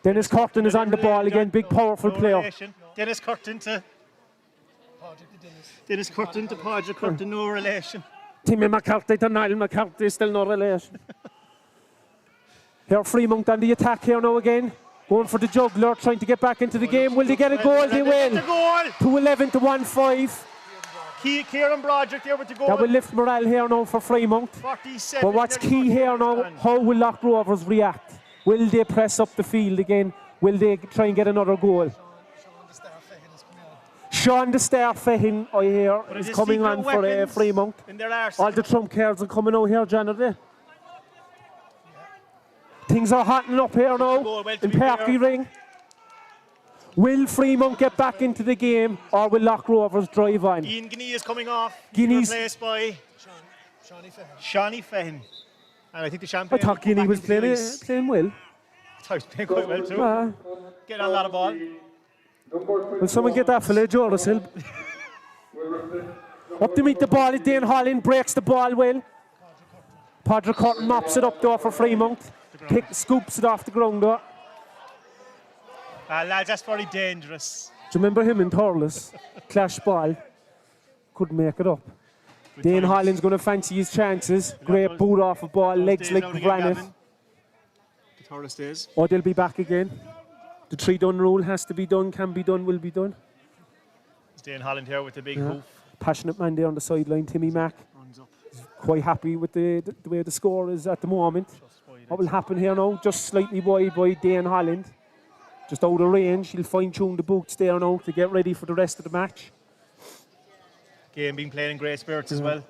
Dennis Curtin is on the ball again, big powerful player. Dennis Curtin to Páirc Curtin, no relation. Timmy McCarthy to Niall McCarthy, still no relation. Here Freemount on the attack here now again. Going for the juggler, trying to get back into the game. Will they get a goal? They will. 2-11 to 1-5. Kieran Broderick there with the goal. That will lift morale here now for Freemount. 47. But what's key here now, how will Lough Rovers react? Will they press up the field again? Will they try and get another goal? Sean the Star Fehin, I hear, is coming on for Freemount. All the trump cards are coming out here, John, are they? Things are hotting up here now in Páirc Ring. Will Freemount get back into the game, or will Lough Rovers drive on? Ian Guinea is coming off. Guinea's replaced by Shawnee Fehin. And I think the champion. I thought Guinea was playing well. I thought he was playing quite well too. Getting a lot of ball. Will someone get that for Joris Hill? Up to meet the ball, Dane Holland breaks the ball well. Páirc Curtin mops it up there for Freemount. Scoops it off the ground there. Lads, that's very dangerous. Do you remember him in Thurles? Clash ball. Couldn't make it up. Dane Holland's going to fancy his chances. Great boot off a ball, legs like granite. The Thurles days. Or they'll be back again. The 3 done rule has to be done, can be done, will be done. It's Dane Holland here with the big hoof. Passionate man there on the sideline, Timmy Mack. Runs up. He's quite happy with the way the score is at the moment. What will happen here now? Just slightly wide by Dane Holland. Just out of range. He'll fine-tune the boots there now to get ready for the rest of the match. Game being played in great spirits as well.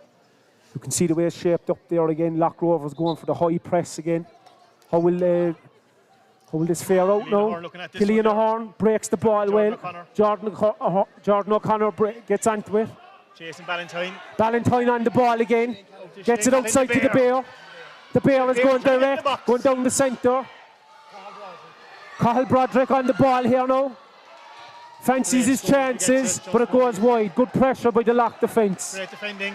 You can see the way it's shaped up there again. Lough Rovers going for the high press again. How will Hold this fair out Killian now. O'Horn looking at this Killian one now. O'Horn breaks the ball Jordan well. O'Connor. Jordan O'Connor gets onto it. Jason Ballantyne. Ballantyne on the ball again. Gets it outside to the Bear. The Bear is going direct, going down the centre. Cathal Broderick on the ball here now. Fancies his chances, but it goes wide. Good pressure by the Lough defence. Great defending.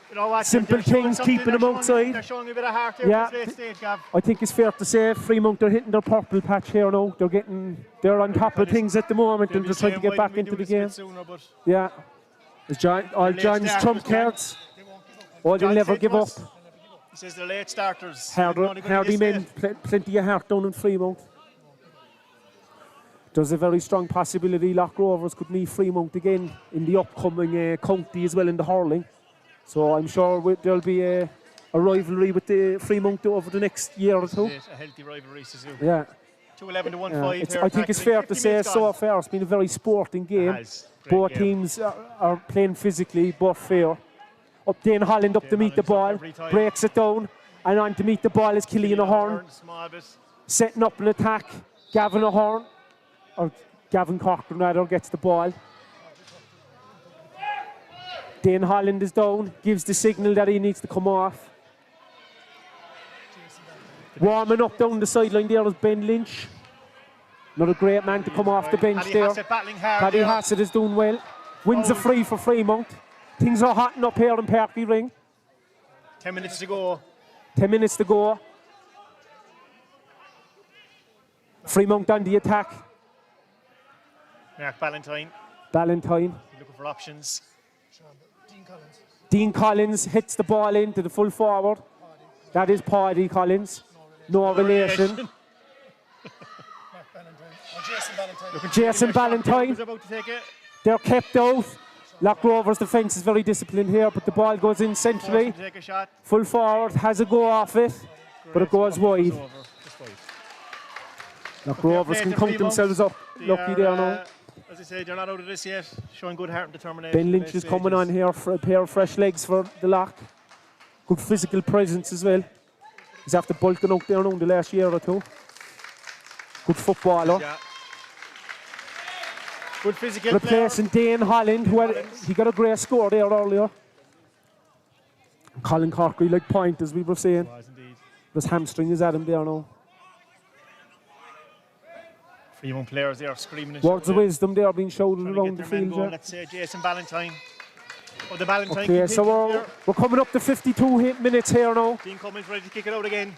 You know what? Simple they're showing things, something. keeping them outside. They're showing a bit of heart there Yeah. at this late stage, Gav. I think it's fair to say Freemount are hitting their purple patch here now. They're on top of things at the moment and they're trying to get back into the game. Yeah. All John's trump cards. All they'll never give up. He says they're late starters. Hardy men, plenty of heart down in Freemount. There's a very strong possibility Lough Rovers could meet Freemount again in the upcoming county as well in the hurling. So I'm sure there'll be a rivalry with the Freemount over the next year or two. A healthy rivalry, Suzu. Yeah. 2-11 to 1-5 here. I think it's fair to say so far it's been a very sporting game. Both teams are playing physically, both fair. Up Dane Holland up to meet the ball, breaks it down, and on to meet the ball is Killian O'Horn. Setting up an attack, Gavin O'Horn, or Gavin Cochran rather, gets the ball. Dane Holland is down, gives the signal that he needs to come off. Warming up down the sideline there is Ben Lynch. Another great man to come off the bench there. Paddy Hassett is doing well. Wins a free for Freemount. Things are hotting up here in Páirc Ring. 10 minutes to go. 10 minutes to go. Freemount on the attack. Mark Ballantyne. Ballantyne. Looking for options. Dean Collins hits the ball into the full forward. That is Paddy Collins. No relation. Jason Ballantyne. They're kept out. Lough Rovers' defence is very disciplined here, but the ball goes in centrally. Full forward, has a go off it, but it goes wide. Lough Rovers can count themselves up. Lucky there now. As I say, they're not out of this yet. Showing good heart and determination. Ben Lynch is coming on here for a pair of fresh legs for the Lough. Good physical presence as well. He's after bulking out there now in the last year or two. Good footballer. Yeah. Good physical replacing Dane Holland, he got a great score there earlier. Colin Corkery like point, as we were saying. His hamstring is at him there now. Freemount players there screaming. Words of wisdom there being shouted around the field. Let's say Jason Ballantyne. Oh, the Ballantyne. Okay, so we're coming up to 52 minutes here now. Dean Cummins ready to kick it out again.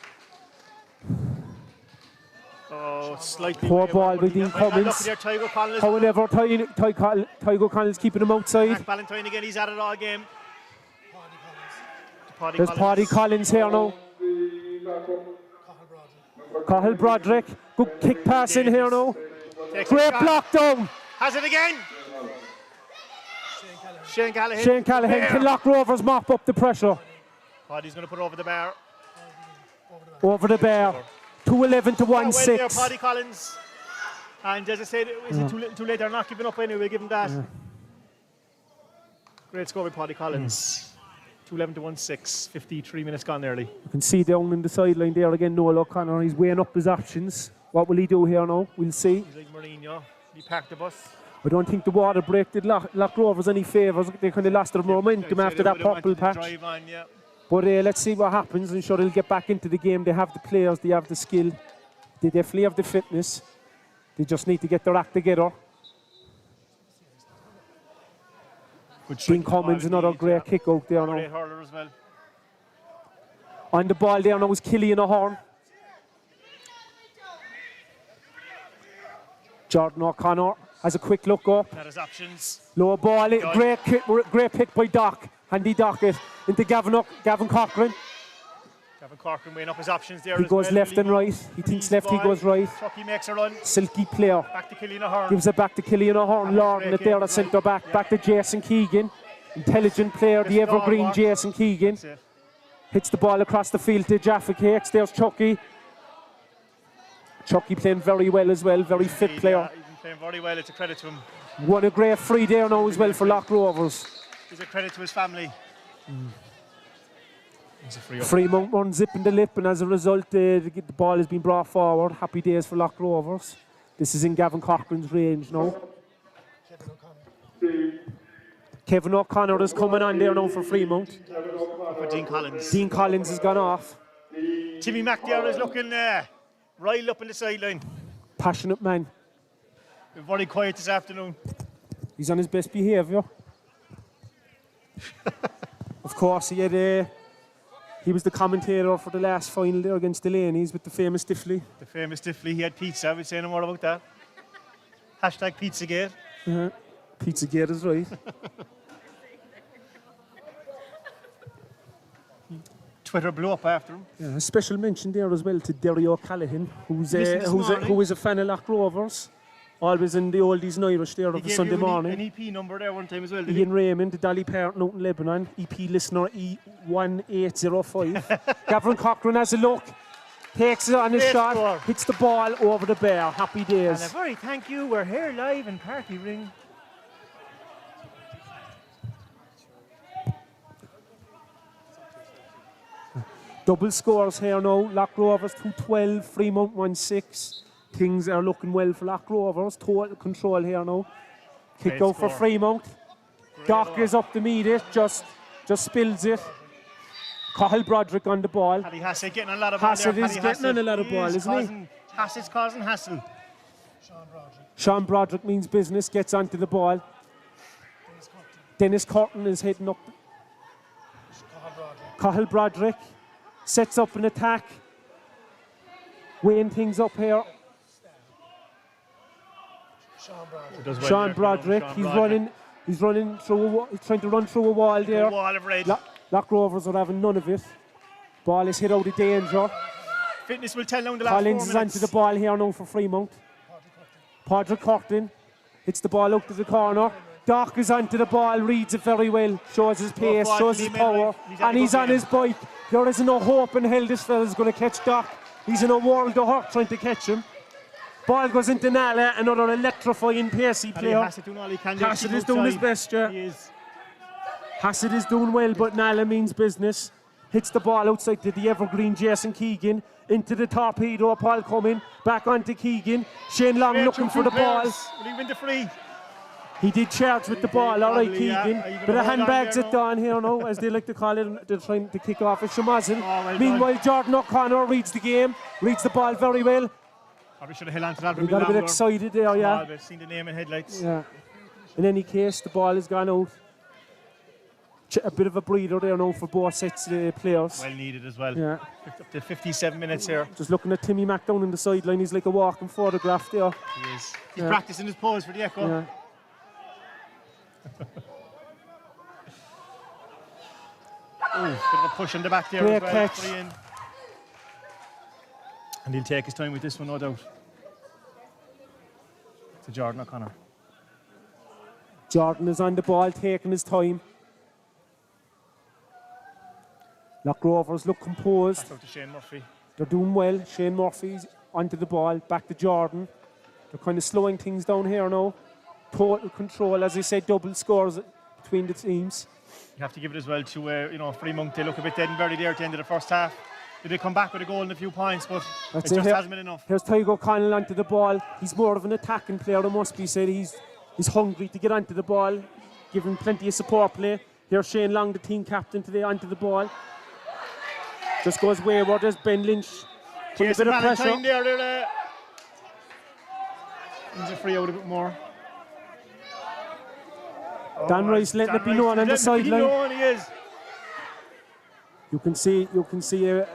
Oh, slightly. Poor ball by Dean Cummins. However, Tygo Connell's keeping him outside. Mark Ballantyne again, he's at it all game. There's Paddy Collins here now. Cathal Broderick. Good kick pass in here now. Great block down. Has it again. Shane Callahan. Shane Callahan. Can Lough Rovers mop up the pressure? Paddy's going to put over the bar. Over the bar. 2-11 to 1-6. Well, Paddy Collins. And as I said, is it too late? They're not giving up anyway. Give him that. Yeah. Great score by Paddy Collins. 2-11 to 1-6. 53 minutes gone early. You can see down in the sideline there again, Noel O'Connor. He's weighing up his options. What will he do here now? We'll see. He's like Mourinho. He packed the bus. I don't think the water break did Lough Rovers any favours. They kind of lost their momentum after that purple patch. Yeah. But let's see what happens. I'm sure they'll get back into the game. They have the players, they have the skill. They definitely have the fitness. They just need to get their act together. Dean Cummins, another great kick out there now. Great hurler as well. On the ball there now is Killian O'Horn. Jordan O'Connor has a quick look up. That is options. Low ball, great pick by Doc. Handy Doc it into Gavin Cochran. Gavin Cochran weighing up his options there. He goes left and right. He thinks left, he goes right. Chucky makes a run. Silky player. Back to Killian O'Horn. Gives it back to Killian O'Horn. Lording it there at centre back. Back to Jason Keegan. Intelligent player, the evergreen Jason Keegan. Hits the ball across the field to Jaffa Cakes. There's Chucky. Chucky playing very well as well. Very fit player. He's been playing very well. It's a credit to him. Won a great free there now as well for Lough Rovers. It's a credit to his family. It's a free up. Freemount run zipping the lip, and as a result, the ball has been brought forward. Happy days for Lough Rovers. This is in Gavin Cochrane's range now. Kevin O'Connor is coming on there now for Freemount. For Dean Collins. Dean Collins has gone off. Timmy McDare is looking riled up on the sideline. Passionate man. Been very quiet this afternoon. He's on his best behaviour. Of course, he was the commentator for the last final there against Delaney's with the famous Diffley. The famous Diffley. He had pizza. We'll say no more about that. Hashtag Pizzagate. Pizzagate is right. Twitter blew up after him. Yeah, a special mention there as well to Derry O'Callaghan, who is a fan of Lough Rovers. Always in the oldies and Irish there of the Sunday morning. An EP number there one time as well, did Ian Raymond, the Dolly Páirc, Newton, Lebanon, EP listener E1805. Gavin Cochrane has a look, takes it on his shot, hits the ball over the bar. Happy days. And a very thank you. We're here live in Páirc Rinn. Double scores here now. Lough Rovers 2-12, Freemount 1-6. Things are looking well for Lough Rovers. Total control here now. Kick out for Freemount. Doc is up to meet it. Just spills it. Cahill Broderick on the ball. Paddy Hassett getting a lot of ball. Hassett is getting on a lot of ball, isn't he? Hassett's causing hassle. Sean Broderick means business. Gets onto the ball. Dennis Curtin is heading up. Cahill Broderick sets up an attack. Weighing things up here. Sean Broderick, he's running through. He's trying to run through a wall there. Wall of red. Lough Rovers are having none of it. Ball is hit out of danger. Fitness will tell down the last Collins 4 is minutes. onto the ball here now for Freemount. Páirc Curtin hits the ball out to the corner. Doc is onto the ball, reads it very well, shows his pace, shows his power, and he's on his bike. There is no hope in hell this fella's going to catch Doc. He's in a world of hurt trying to catch him. Ball goes into Nala, another electrifying pacey player. Hassett is doing his best, yeah. He is. Hassett is doing well, but Nala means business. Hits the ball outside to the evergreen Jason Keegan. Into the torpedo, Paul coming. Back onto Keegan. Shane Long looking for the ball. Will he win the free? He did charge with the ball, all right, Keegan. But the handbags it down here now, as they like to call it. They're trying to kick off a Shamazin. Meanwhile, Jordan O'Connor reads the game, reads the ball very well. Probably should have held on to that. He got a bit excited there, yeah. I've seen the name in headlights. Yeah. In any case, the ball has gone out. A bit of a breather there now for both sets of players. Well needed as well. Yeah. Up to 57 minutes here. Just looking at Timmy Mack down in the sideline, he's like a walking photograph there. He is. He's practicing his pose for the echo. Yeah. Ooh, bit of a push on the back there. Great as well. catch. Free in. And he'll take his time with this one, no doubt. To Jordan O'Connor. Jordan is on the ball, taking his time. Lough Rovers look composed. Back out to Shane Murphy. They're doing well. Shane Murphy's onto the ball, back to Jordan. They're kind of slowing things down here now. Total control, as I said, double scores between the teams. You have to give it as well to Freemount. They look a bit dead and buried there at the end of the first half. Did they come back with a goal and a few points, but it just hasn't been enough. Here's Tygo Connell onto the ball. He's more of an attacking player, it must be said. He's hungry to get onto the ball, giving plenty of support play. Here's Shane Long, the team captain today, onto the ball. Just goes wayward as Ben Lynch. Put a bit of pressure. There. Needs a free out a bit more. Dan Rice letting it be known on the sideline. He is. You can see.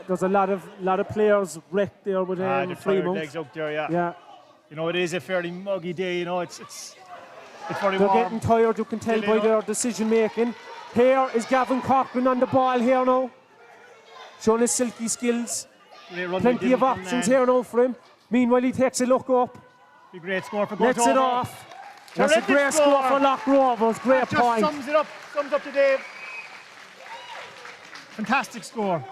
There's a lot of players wrecked there with the tired Freemount. legs out there, yeah. Yeah. It is a fairly muggy day. It's very They're warm. getting tired. You can tell by their decision making. Here is Gavin Cochrane on the ball here now, showing his silky skills. Plenty of options here now for him. Meanwhile, he takes a look up. Be great score for Lets it off. That's a great score for Lough Rovers. Great point. Sums up to Dave. Fantastic score.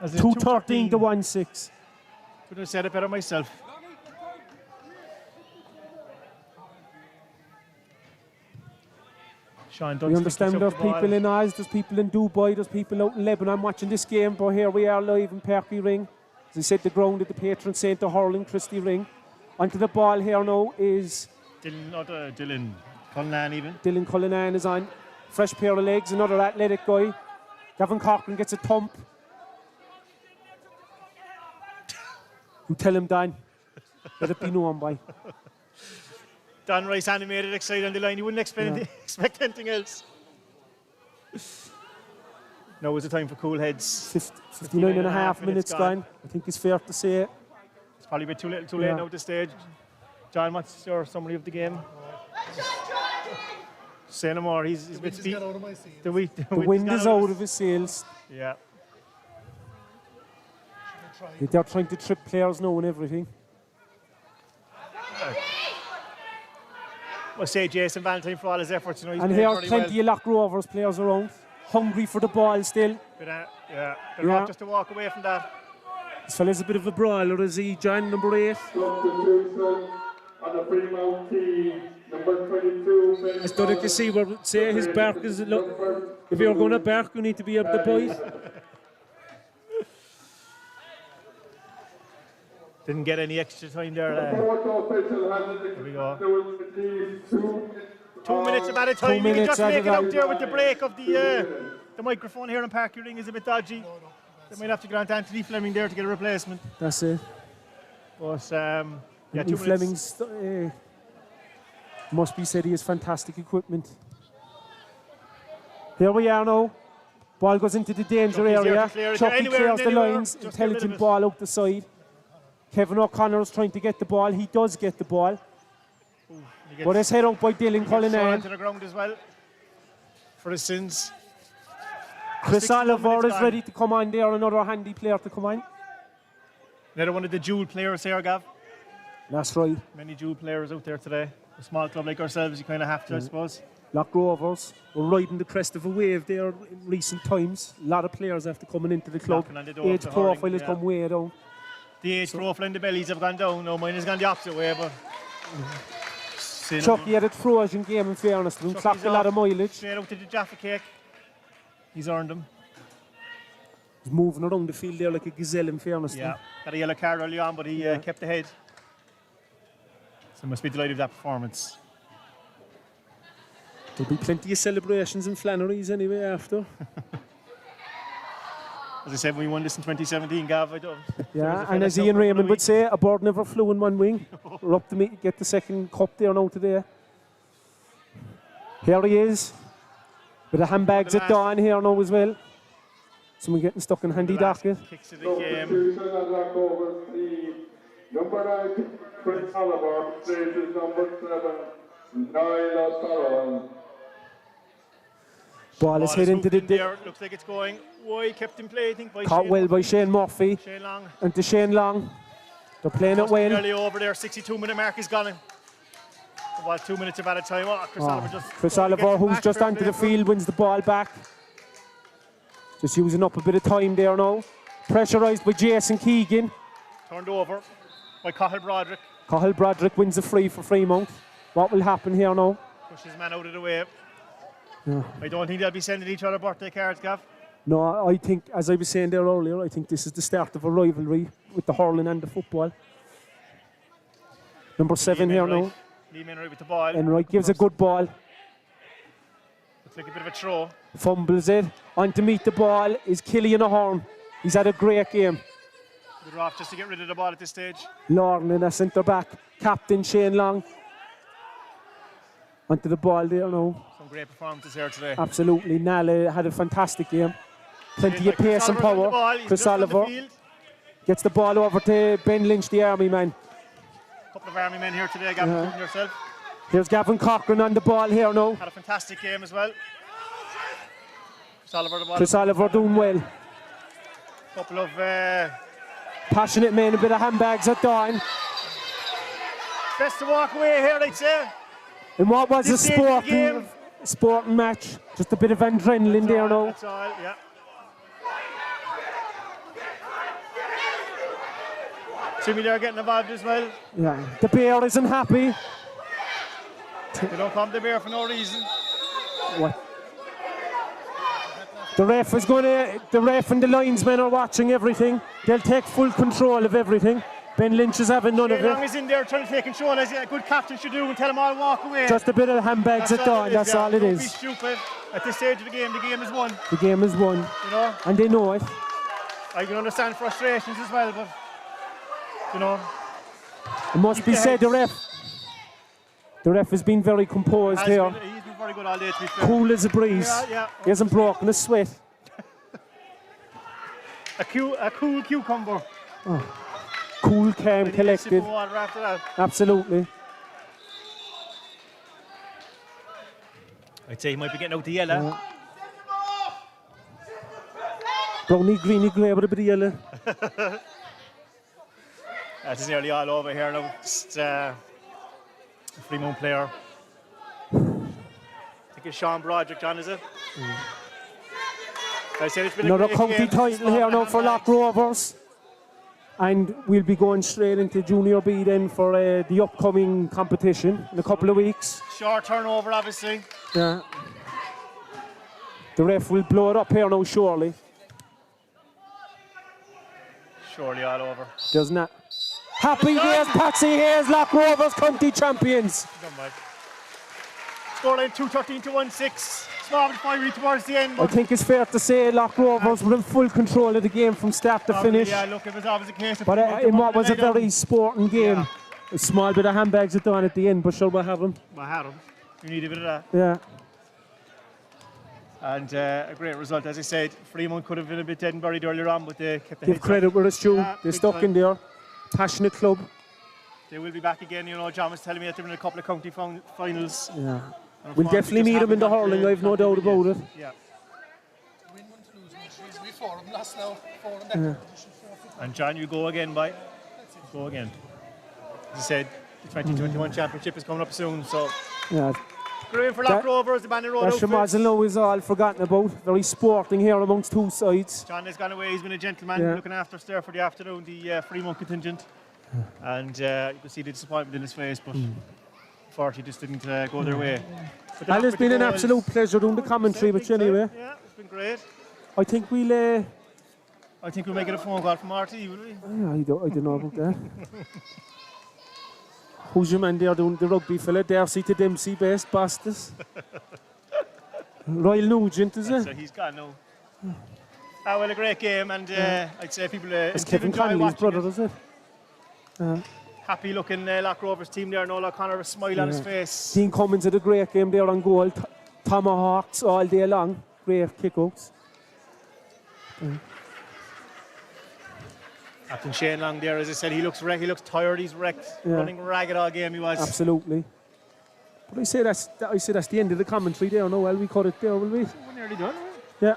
2-13 to 1-6. Couldn't have said it better myself. Sean We Dunstan understand picks there's up the ball. people in Oz, there's people in Dubai, there's people out in Lebanon watching this game, but here we are live in Páirc Ring. As I said, the ground at the patron saint of hurling, Christy Ring. Onto the ball here now is Dylan Cullinan even. Dylan Cullinan is on. Fresh pair of legs, another athletic guy. Gavin Cochran gets a thump. You tell him, Dan. Let it be known, boy. Don Rice animated, excited on the line. You wouldn't expect anything else. Now is the time for cool heads. 59 and a half minutes gone. I think it's fair to say. It's probably a bit too late now at this stage. John, what's your summary of the game? Say no more. He's a bit speed. The wind is out of his sails. Yeah. They're trying to trip players now and everything. I'll say Jason Valentine for all his efforts. You know, he's and played here's pretty plenty of Lough Rovers players around, hungry for the ball still. They're off just to walk away from that. This fella's a bit of a brawler, is he, John, number 8? Substitution on the Freemount team, number 22. As Duddick can see, we're say his bark is, look, if you're going to bark, you need to be able to bite. Didn't get any extra time there. Here we go. 2 minutes of added time. You can just make it out there with the break of the microphone here in Páirc Ring is a bit dodgy. They might have to get on to Anthony Fleming there to get a replacement. That's it. But Anthony Fleming's must be said he has fantastic equipment. Here we are now. Ball goes into the danger area. Chucky clears the lines. Intelligent ball out the side. Kevin O'Connor is trying to get the ball. He does get the ball. But it's head out by Dylan Cullinan. To the ground as well for his sins. Chris Oliver is ready to come on there. Another handy player to come on. Another one of the dual players here, Gav. That's right. Many dual players out there today. A small club like ourselves, you kind of have to, I suppose. Lough Rovers were riding the crest of a wave there in recent times. A lot of players after coming into the club. Age profile has come way down. The age profile and the bellies have gone down. No, mine has gone the opposite way, but... Chucky had a Trojan game, in fairness to him. Clocked a lot of mileage. Straight out to the Jaffa cake. He's earned them. He's moving around the field there like a gazelle, in fairness to him. Got a yellow card early on, but he kept ahead. So he must be delighted with that performance. There'll be plenty of celebrations in Flannery's anyway after. As I said, when we won this in 2017, Gav, I don't. Yeah, and as Ian Raymond would say, a bird never flew in one wing. We're up to get the second cup there now today. Here he is. With the handbags at dawn here now as well. Someone getting stuck in handy docket. Kicks of the game. Number 9, Prince Oliver, stages number 7, Niall Sullivan. Ball is hit into the there. Looks like it's going. Why kept in play, I think. Caught well by Shane Murphy. Shane Long. And to Shane Long. They're playing it well. Nearly over there. 62-minute mark is gone. About 2 minutes of added time. Chris Oliver, who's just onto the field, wins the ball back. Just using up a bit of time there now. Pressurised by Jason Keegan. Turned over by Cahill Broderick. Cahill Broderick wins the free for Freemount. What will happen here now? Pushes his man out of the way. Yeah. I don't think they'll be sending each other birthday cards, Gav. No, I think, as I was saying there earlier, I think this is the start of a rivalry with the hurling and the football. Number 7 here now. Liam Enright with the ball. Enright gives a good ball. Looks like a bit of a throw. Fumbles it. On to meet the ball is Killian Ahern. He's had a great game. Good off just to get rid of the ball at this stage. Lauren in a centre back. Captain Shane Long. Onto the ball there now. Some great performances here today. Absolutely. Nala had a fantastic game. Plenty of pace and power. Chris Oliver gets the ball over to Ben Lynch, the army man. Couple of army men here today, Gavin, including yourself. Here's Gavin Cochran on the ball here now. Had a fantastic game as well. Chris Oliver doing well. Couple of passionate men, a bit of handbags at dawn. Best to walk away here, I'd say. In what was a sporting match, just a bit of adrenaline there now. That's all, yeah. Timmy there getting involved as well. Yeah, the bear isn't happy. They don't come to the bear for no reason. What? The ref and the linesmen are watching everything. They'll take full control of everything. Ben Lynch is having none of Long it. is in there trying to take control, as a good captain should do, and tell them all to walk away. Just a bit of handbags at dawn, that's all it Don't is. be stupid. At this stage of the game is won. The game is won, You know, and they know it. I can understand frustrations as well, but you know, It must be said, the ref has been very composed here. he's been very good all day, to be fair. Cool as a breeze. Yeah. He hasn't broken a sweat. A cool cucumber. Cool, calm, Sip of collected. water after that. Absolutely. I'd say he might be getting out the yellow. Brownie, greeny, grey with a bit of yellow. It's nearly all over here now. Just a Freemount player. I think it's Sean Broderick, John, is it? I said it's been Another a great county game. title here now for Lough Rovers. And we'll be going straight into Junior B then for the upcoming competition in a couple of weeks. Short turnover, obviously. Yeah. The ref will blow it up here now, surely. Surely all over. There's not. Happy days, Patsy. Here's Lough Rovers county champions. Done by. Scoreline 2-13 to 1-6. Small but fiery towards the end. I think it's fair to say Lough Rovers were in full control of the game from start to finish. Yeah, look, it was always a case of. But in what was a Freemount very sporting game. Yeah. A small bit of handbags at dawn at the end, but sure we'll have them. I had him. You need a bit of that. Yeah. And a great result, as I said. Freemount could have been a bit dead and buried earlier on, but they kept the Give heads credit up. where it's due. Yeah, They big stuck time. in there. Passionate club. They will be back again. You know, John was telling me that they're in a couple of county finals. Yeah. And We'll unfortunately definitely meet just them in the haven't got hurling, I've no doubt about it. Yeah. Win one to lose one. We four of them last now. Four in that competition. And John, you go again, bye. Go again. As I said, the 2021 championship is coming up soon, so Yeah. great for Lough Rovers, the Ballinlough That outfits. Ballinlough is all forgotten about. Very sporting here amongst two sides. John has gone away. He's been a gentleman, Yeah. looking after us there for the afternoon, the Freemount contingent. And you can see the disappointment in his face, but unfortunately just didn't go their way. But Well, it's been an absolute pleasure doing the commentary with you anyway. Yeah, it's been great. I think we'll... I think we'll make it a phone call from RT, will we? I don't know about that. Who's your man there doing the rugby fella? Darcy to Dempsey, best bastards. Royal Nugent, is it? So he's gone now. Well, a great game, and I'd say people It's did Kevin enjoy Connolly's watching brother, it. is it? Happy looking Lough Rovers team there, no Lough Connor, a smile on his face. Dean Cummins had a great game there on goal. Tomahawks all day long. Great kickouts. Captain Shane Long there, as I said, he looks tired, he's wrecked, Yeah. running ragged all game he was. Absolutely. But I say that's the end of the commentary there. No, well, we cut it there, will we? We're nearly done. Yeah.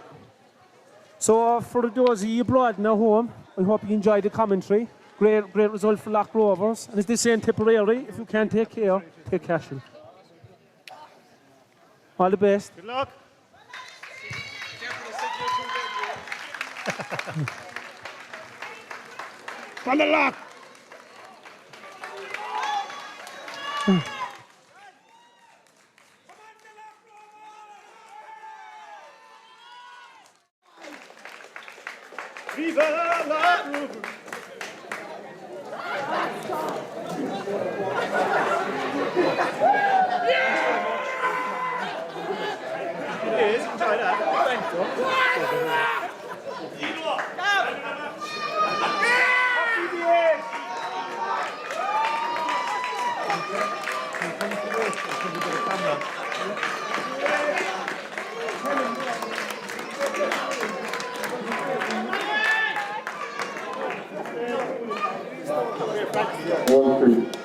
So for those of you abroad and at home, I hope you enjoyed the commentary. Great result for Lough Rovers. And as they say in Tipperary, if you can't take care, take casual. All the best. Good luck. On the lock. Viva Lough Rovers! It is, enjoy that. Wall Street.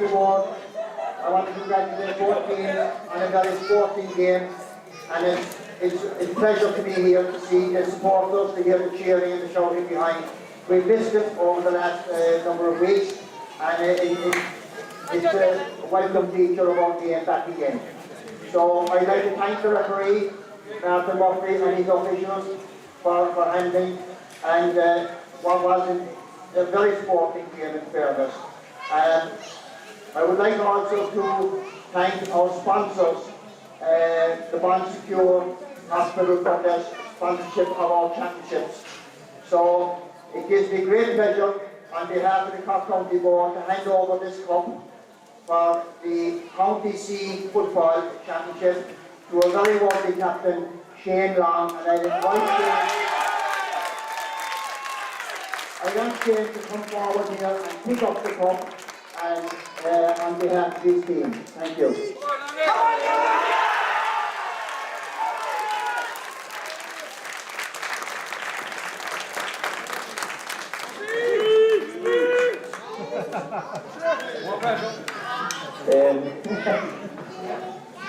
I want to congratulate both teams on a very sporting game, and it's a pleasure to be here to see the supporters, to hear the cheering and the shouting behind. we've missed it over the last number of weeks, and it's a welcome feature of our game back again. So I'd like to thank the referee, Martin Murphy, and his officials for handling and what was a very sporting game in fairness. I would like also to thank our sponsors, the Bond Secure Hospital for their sponsorship of our championships. So it gives me great pleasure on behalf of the Cork County Board to hand over this cup for the County C Football Championship to a very worthy captain, Shane Long, and I'd invite Shane to come forward here and pick up the cup and on behalf of his team. Thank you.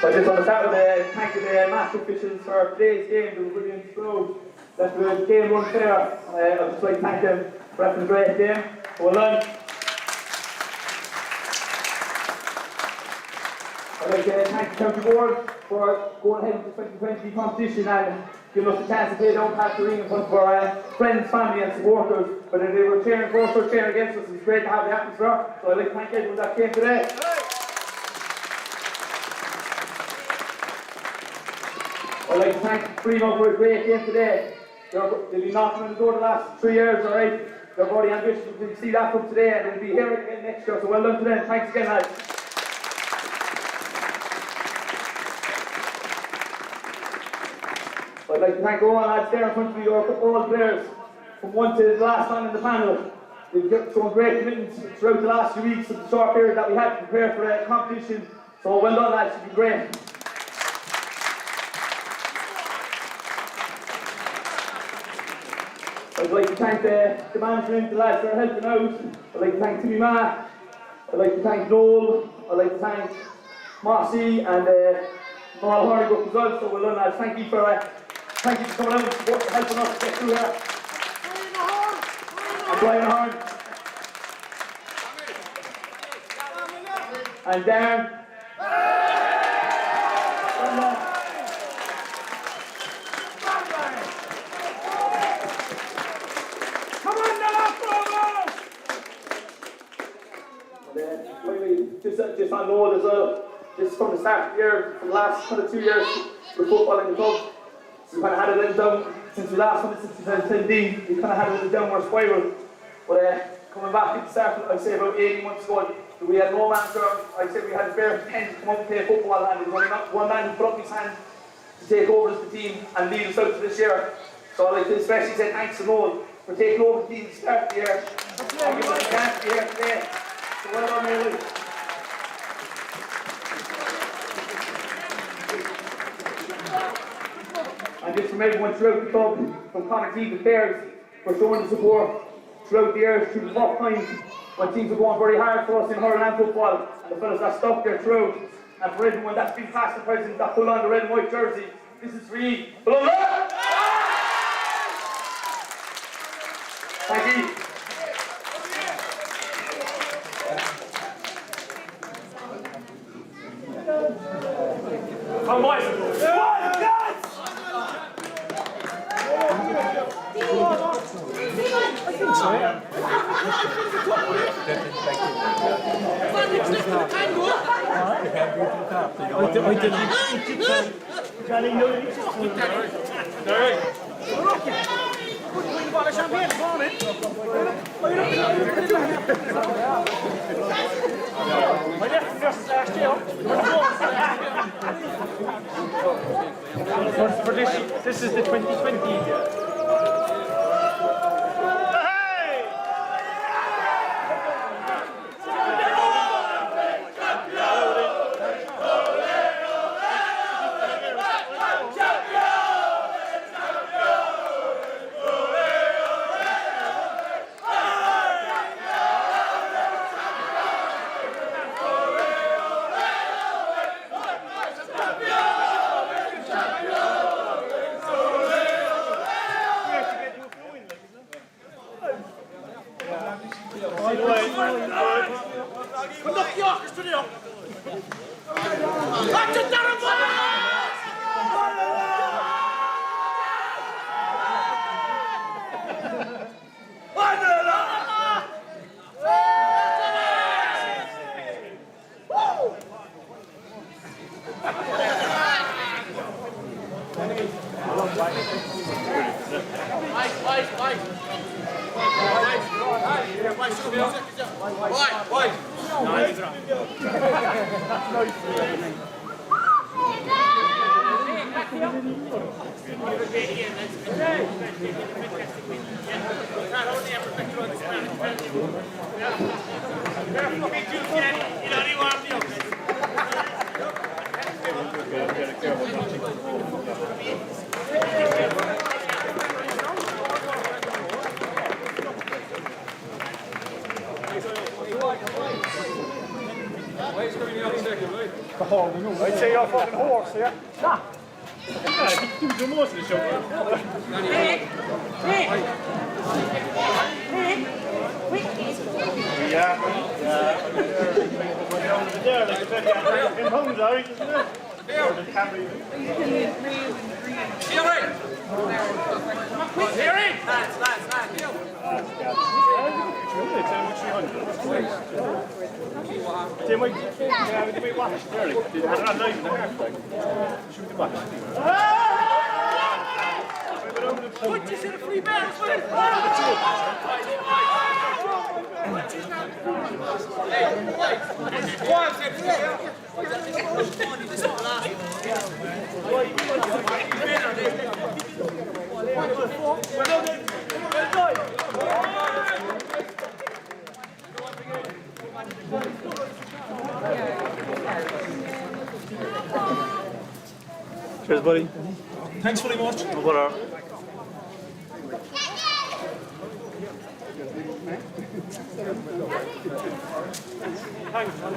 So I just want to start with thanking the match officials for today's game. They were brilliant through. That the game run fair. I'd just like to thank them for having a great game. Well done. I'd like to thank the county board for going ahead with the 2020 competition and giving us the chance to play down Páirc in front of our friends, family and supporters. Whether they were cheering for us or cheering against us, it's great to have the atmosphere. So I'd like to thank everyone that came today. I'd like to thank Freemount for a great game today. They've been knocking on the door the last 3 years, alright? They're very ambitious to see that from today and they'll be here again next year. So well done to them. Thanks again, lads. I'd like to thank all lads there in front of me, all players, from one to the last man in the panel. They've shown great commitment throughout the last few weeks of the short period that we had to prepare for the competition. So well done, lads, you've been great. I'd like to thank the management, the lads that are helping out. I'd like to thank Timmy Ma. I'd like to thank Noel. I'd like to thank Mossy and Noel Hornigook as well. So well done, lads. Thank you for coming out and helping us get through here. And Brian Horn. And Darren. Just on Noel as well, just from the start of the year, from the last kind of 2 years with football in the club, so we kind of had a little down since we last won it since 2017. We kind of had a little downward spiral, but coming back at the start, I'd say about 18 months ago, we had no manager. I'd say we had a fair 10 to come up and play football, and there was only not one man who put up his hand to take over as the team and lead us out to this year. So I'd like to especially say thanks to Noel for taking over the team to start the year and giving us a chance to be here today. So well done, Noel. And just from everyone throughout the club, from Connacht to Páirc, for showing the support throughout the years, through the tough times, when things were going very hard for us in hurling and football, and the fellas that stuck there throughout, and for everyone that's been past the present that put on the red and white jersey, this is for you. Ballinlough! Thank you. Come on, This is the 2020. I'd say you're a fucking horse, yeah? Nah. You do most of the show. Yeah. There, like 10 pounds, I think, isn't it? Or the camera even. They might watch it there. They had it on live in the half, like. Shoot the watch. What you said a free man as well? Cheers, buddy. Thanks very much. No bother. Thanks, man.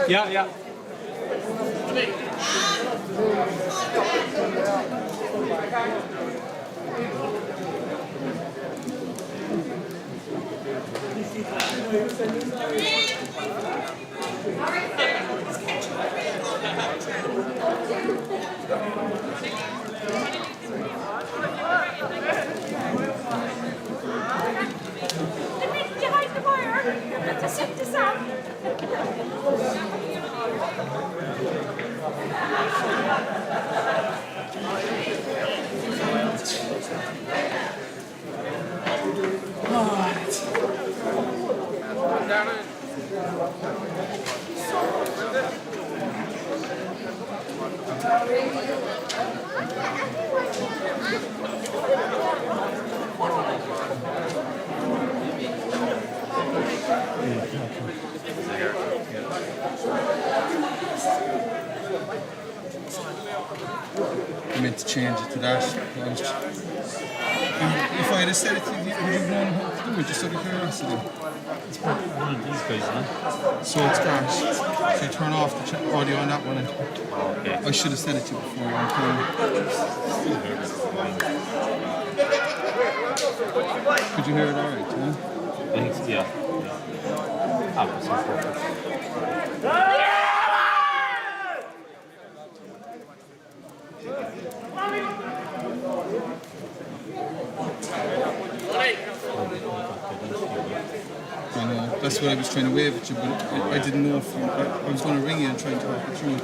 Yeah, yeah. I meant to change it to that. If I had said it to you, would you have known how to do it, just out of curiosity? It's one of these guys, huh? So it's that. So you turn off the audio on that one. And Okay. I should have said it to you before you Could you hear it alright, yeah? I think so, yeah. That's what I was trying to wave at you, but I didn't know if I was going to ring you and try and talk you through it.